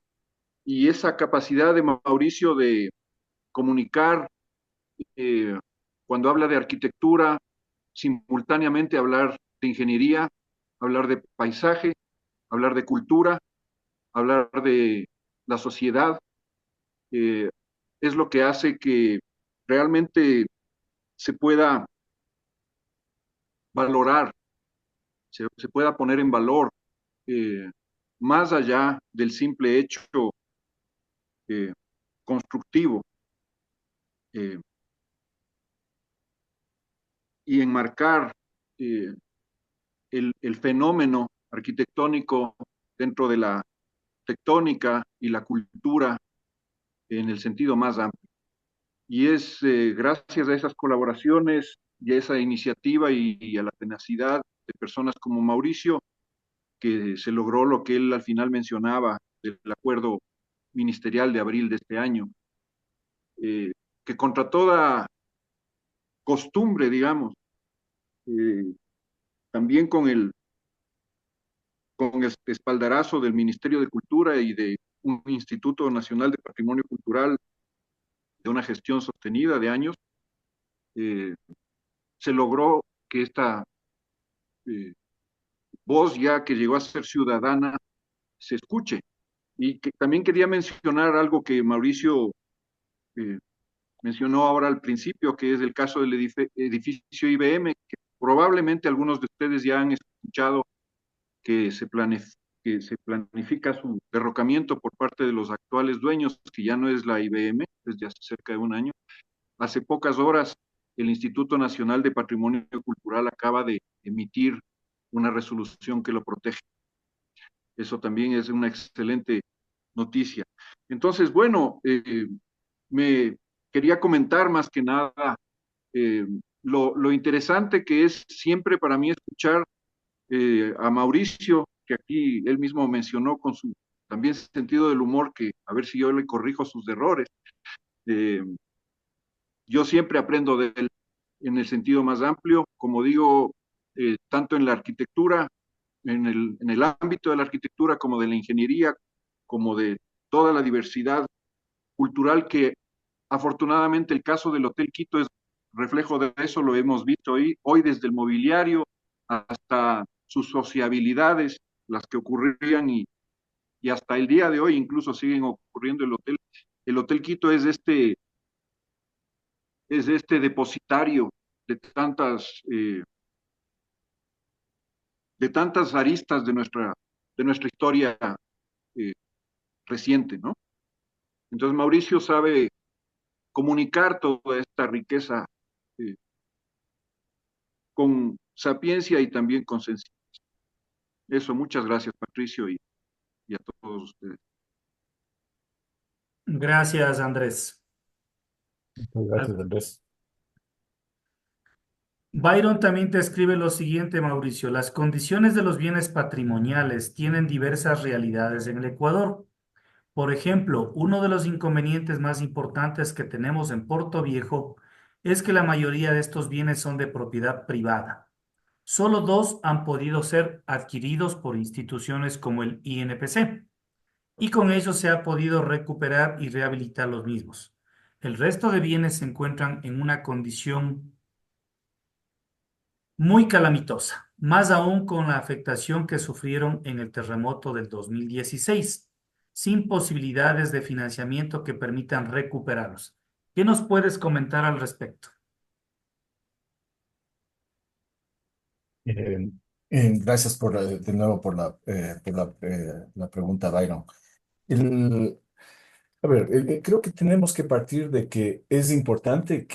Y esa capacidad de Mauricio de comunicar, eh, cuando habla de arquitectura, simultáneamente hablar de ingeniería, hablar de paisaje, hablar de cultura, hablar de la sociedad, eh, es lo que hace que realmente se pueda valorar, se pueda poner en valor, eh, más allá del simple hecho eh, constructivo, eh, y enmarcar eh, el fenómeno arquitectónico dentro de la tectónica y la cultura en el sentido más amplio. Y es gracias a esas colaboraciones y a esa iniciativa y a la tenacidad de personas como Mauricio que se logró lo que él al final mencionaba del acuerdo ministerial de abril de este año, que contra toda costumbre, digamos, eh, también con el espaldarazo del Ministerio de Cultura y de un Instituto Nacional de Patrimonio Cultural de una gestión sostenida de años, eh, se logró que esta eh, voz ya que llegó a ser ciudadana se escuche. Y que también quería mencionar algo que Mauricio eh, mencionó ahora al principio, que es el caso del edificio IBM, que probablemente algunos de ustedes ya han escuchado que que se planifica su derrocamiento por parte de los actuales dueños, que ya no es la IBM desde hace cerca de un año. Hace pocas horas, el Instituto Nacional de Patrimonio Cultural acaba de emitir una resolución que lo protege. Eso también es una excelente noticia. Entonces, bueno, me quería comentar más que nada eh, lo interesante que es siempre para mí escuchar a Mauricio, que aquí él mismo mencionó con su también sentido del humor, que a ver si yo le corrijo sus errores. Eh, yo siempre aprendo de él en el sentido más amplio, como digo, tanto en la arquitectura, en el ámbito de la arquitectura, como de la ingeniería, como de toda la diversidad cultural que afortunadamente el caso del Hotel Quito es reflejo de eso, lo hemos visto hoy desde el mobiliario hasta sus sociabilidades, las que ocurrían y hasta el día de hoy incluso siguen ocurriendo el Hotel Quito es este depositario de tantas de tantas aristas de nuestra historia eh, reciente, ¿no? Entonces Mauricio sabe comunicar toda esta riqueza eh, con sapiencia y también con sencillez. Eso, muchas gracias, Patricio, y a todos ustedes. Gracias, Andrés. Muchas gracias, Andrés. Byron también te escribe lo siguiente, Mauricio. Las condiciones de los bienes patrimoniales tienen diversas realidades en el Ecuador. Por ejemplo, uno de los inconvenientes más importantes que tenemos en Puerto Viejo es que la mayoría de estos bienes son de propiedad privada. Solo dos han podido ser adquiridos por instituciones como el INPC y con ello se ha podido recuperar y rehabilitar los mismos. El resto de bienes se encuentran en una condición muy calamitosa, más aún con la afectación que sufrieron en el terremoto del 2016, sin posibilidades de financiamiento que permitan recuperarlos. ¿Qué nos puedes comentar al respecto? Eh, Gracias de nuevo la pregunta, Byron. El- a ver, creo que tenemos que partir de que es importante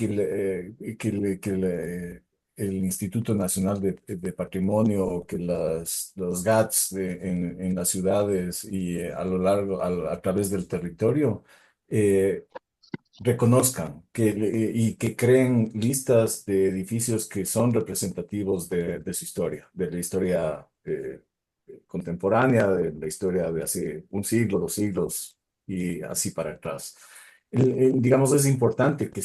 el Instituto Nacional de Patrimonio, que los GATS en las ciudades y a lo largo, a través del territorio, eh, reconozcan y que creen listas de edificios que son representativos de su historia, de la historia contemporánea, de la historia de hace un siglo, 2 siglos y así para atrás. Digamos, es importante que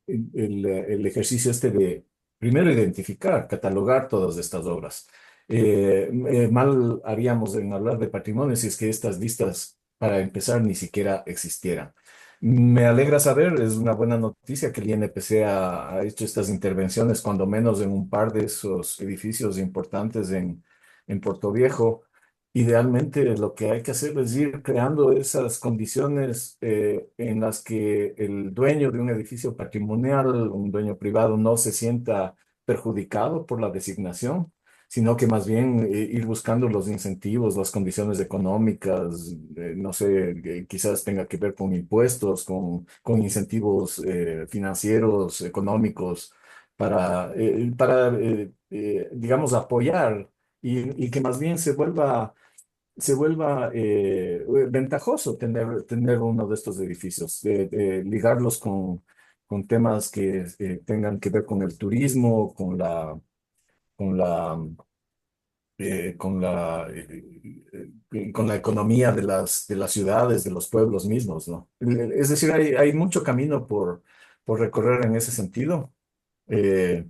el ejercicio este de primero identificar, catalogar todas estas obras. Mal haríamos en hablar de patrimonio si es que estas listas, para empezar, ni siquiera existieran. Me alegra saber, es una buena noticia que el INPC ha hecho estas intervenciones, cuando menos en un par de esos edificios importantes en Puerto Viejo. Idealmente, lo que hay que hacer es ir creando esas condiciones en las que el dueño de un edificio patrimonial, un dueño privado, no se sienta perjudicado por la designación, sino que más bien ir buscando los incentivos, las condiciones económicas, no sé, quizás tenga que ver con impuestos, con incentivos financieros, económicos, digamos, apoyar y que más bien se vuelva ventajoso tener uno de estos edificios, ligarlos con temas que tengan que ver con el turismo, con la con la economía de las ciudades, de los pueblos mismos, ¿no? Es decir, hay mucho camino por recorrer en ese sentido. eh,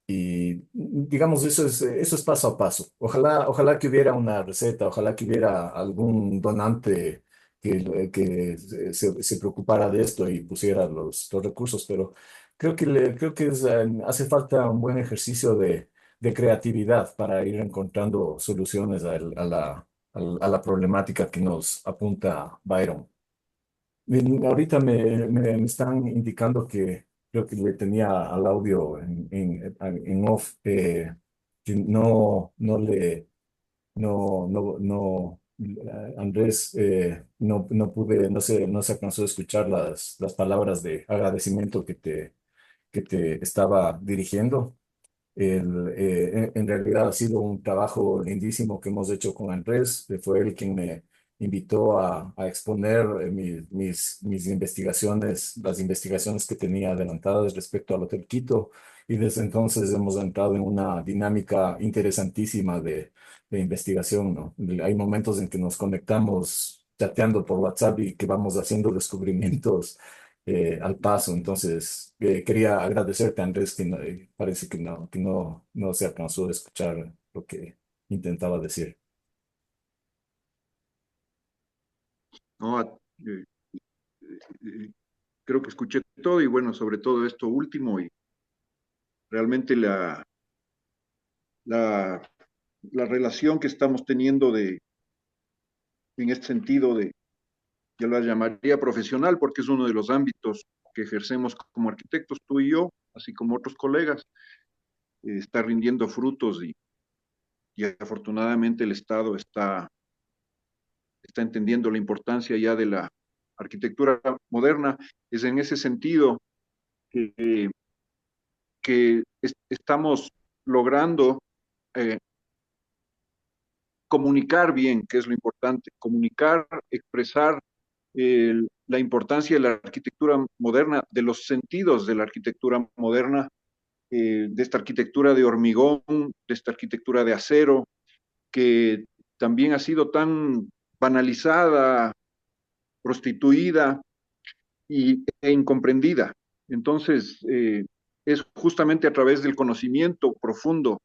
y, digamos, eso es paso a paso. Ojalá que hubiera una receta, ojalá que hubiera algún donante que se preocupara de esto y pusiera los recursos, pero creo que hace falta un buen ejercicio de creatividad para ir encontrando soluciones a la problemática que nos apunta Byron. Ahorita me están indicando que creo que le tenía al audio en off, que Andrés, no se alcanzó a escuchar las palabras de agradecimiento que te estaba dirigiendo. En realidad ha sido un trabajo lindísimo que hemos hecho con Andrés. Fue él quien me invitó a exponer mis investigaciones, las investigaciones que tenía adelantadas respecto al Hotel Quito. Y desde entonces hemos entrado en una dinámica interesantísima de investigación, ¿no? Hay momentos en que nos conectamos chateando por WhatsApp y que vamos haciendo descubrimientos al paso. Entonces, quería agradecerte, Andrés, que parece que no se alcanzó a escuchar lo que intentaba decir. ¿No? Creo que escuché todo y bueno, sobre todo esto último y realmente la, la relación que estamos teniendo en este sentido yo la llamaría profesional porque es uno de los ámbitos que ejercemos como arquitectos, tú y yo, así como otros colegas, está rindiendo frutos y afortunadamente el Estado está entendiendo la importancia ya de la arquitectura moderna. Es en ese sentido que, estamos logrando comunicar bien, que es lo importante, comunicar, expresar la importancia de la arquitectura moderna, de los sentidos de la arquitectura moderna, de esta arquitectura de hormigón, de esta arquitectura de acero, que también ha sido tan banalizada, prostituida e incomprendida. Entonces, es justamente a través del conocimiento profundo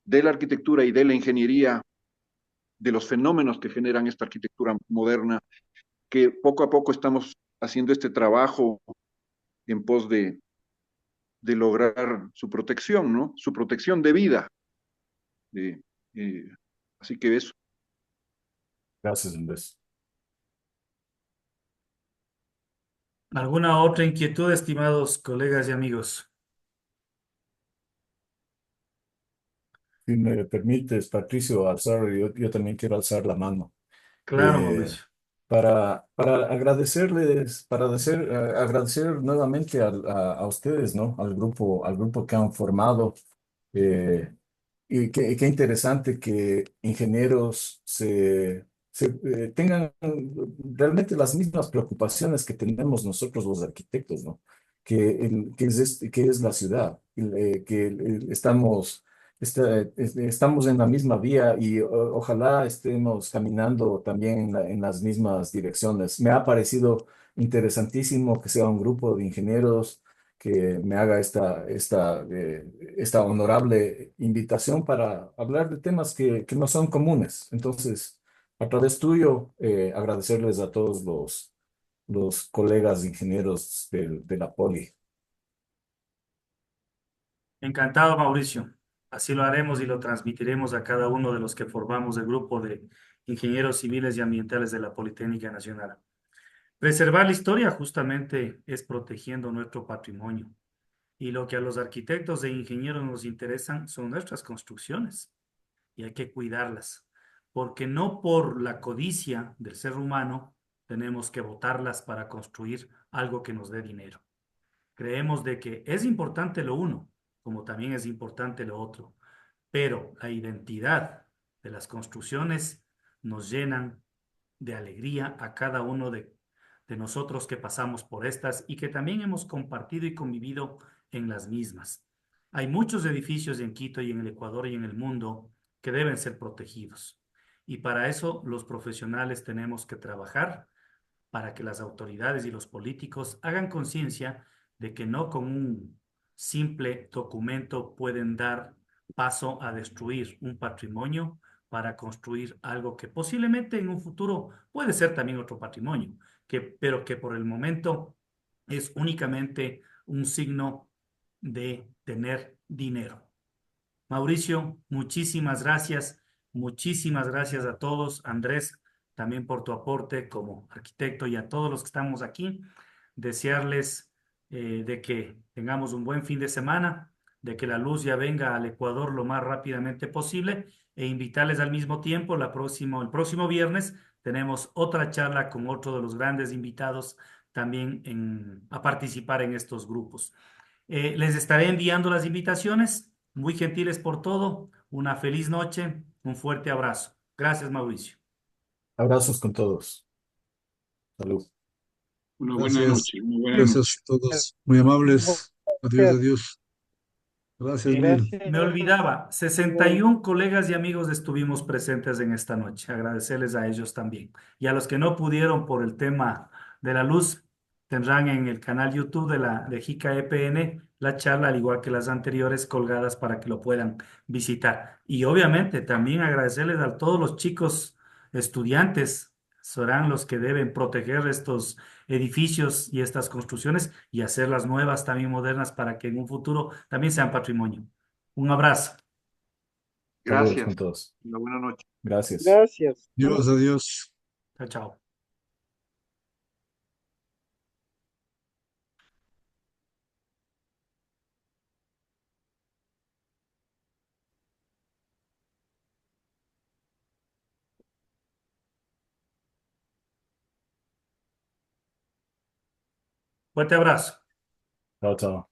de la arquitectura y de la ingeniería, de los fenómenos que generan esta arquitectura moderna, que poco a poco estamos haciendo este trabajo en pos de lograr su protección, ¿no? Su protección de vida. Eh, eh, Así que eso. Gracias, Andrés. ¿Alguna otra inquietud, estimados colegas y amigos? Si me permites, Patricio, yo también quiero alzar la mano. Claro, eh, Mauricio. para agradecerles, agradecer nuevamente a ustedes, ¿no? Al grupo que han formado. eh, y qué interesante que ingenieros tengan realmente las mismas preocupaciones que tenemos nosotros los arquitectos, ¿no? Que es la ciudad, estamos en la misma vía y ojalá estemos caminando también en las mismas direcciones. Me ha parecido interesantísimo que sea un grupo de ingenieros que me haga esta honorable invitación para hablar de temas que no son comunes. Entonces, a través tuyo, agradecerles a todos los colegas ingenieros de la Poli. Encantado, Mauricio. Así lo haremos y lo transmitiremos a cada uno de los que formamos el grupo de ingenieros civiles y ambientales de la Politécnica Nacional. Preservar la historia justamente es protegiendo nuestro patrimonio. Y lo que a los arquitectos e ingenieros nos interesan son nuestras construcciones y hay que cuidarlas, porque no por la codicia del ser humano tenemos que botarlas para construir algo que nos dé dinero. Creemos de que es importante lo uno, como también es importante lo otro, pero la identidad de las construcciones nos llenan de alegría a cada uno de nosotros que pasamos por estas y que también hemos compartido y convivido en las mismas. Hay muchos edificios en Quito y en el Ecuador y en el mundo que deben ser protegidos. Y para eso los profesionales tenemos que trabajar para que las autoridades y los políticos hagan conciencia de que no con un simple documento pueden dar paso a destruir un patrimonio para construir algo que posiblemente en un futuro puede ser también otro patrimonio, pero que por el momento es únicamente un signo de tener dinero. Mauricio, muchísimas gracias. Muchísimas gracias a todos. Andrés, también por tu aporte como arquitecto y a todos los que estamos aquí. Desearles de que tengamos un buen fin de semana, de que la luz ya venga al Ecuador lo más rápidamente posible e invitarles al mismo tiempo el próximo viernes tenemos otra charla con otro de los grandes invitados también a participar en estos grupos. Les estaré enviando las invitaciones. Muy gentiles por todo. Una feliz noche. Un fuerte abrazo. Gracias, Mauricio. Abrazos con todos. Salud. Una buena Gracias, noche, una buena noche. gracias a todos, muy amables. Adiós, adiós. Gracias mil. Me olvidaba, 61 colegas y amigos estuvimos presentes en esta noche. Agradecerles a ellos también. Y a los que no pudieron por el tema de la luz, tendrán en el canal YouTube de JICA EPN la charla, al igual que las anteriores, colgadas para que lo puedan visitar. Y obviamente también agradecerles a todos los chicos estudiantes, serán los que deben proteger estos edificios y estas construcciones y hacerlas nuevas, también modernas, para que en un futuro también sean patrimonio. Un abrazo. Saludos Gracias. con todos. Una buena noche. Gracias. Adiós, adiós. Chao, chao. Fuerte abrazo. Chao, chao.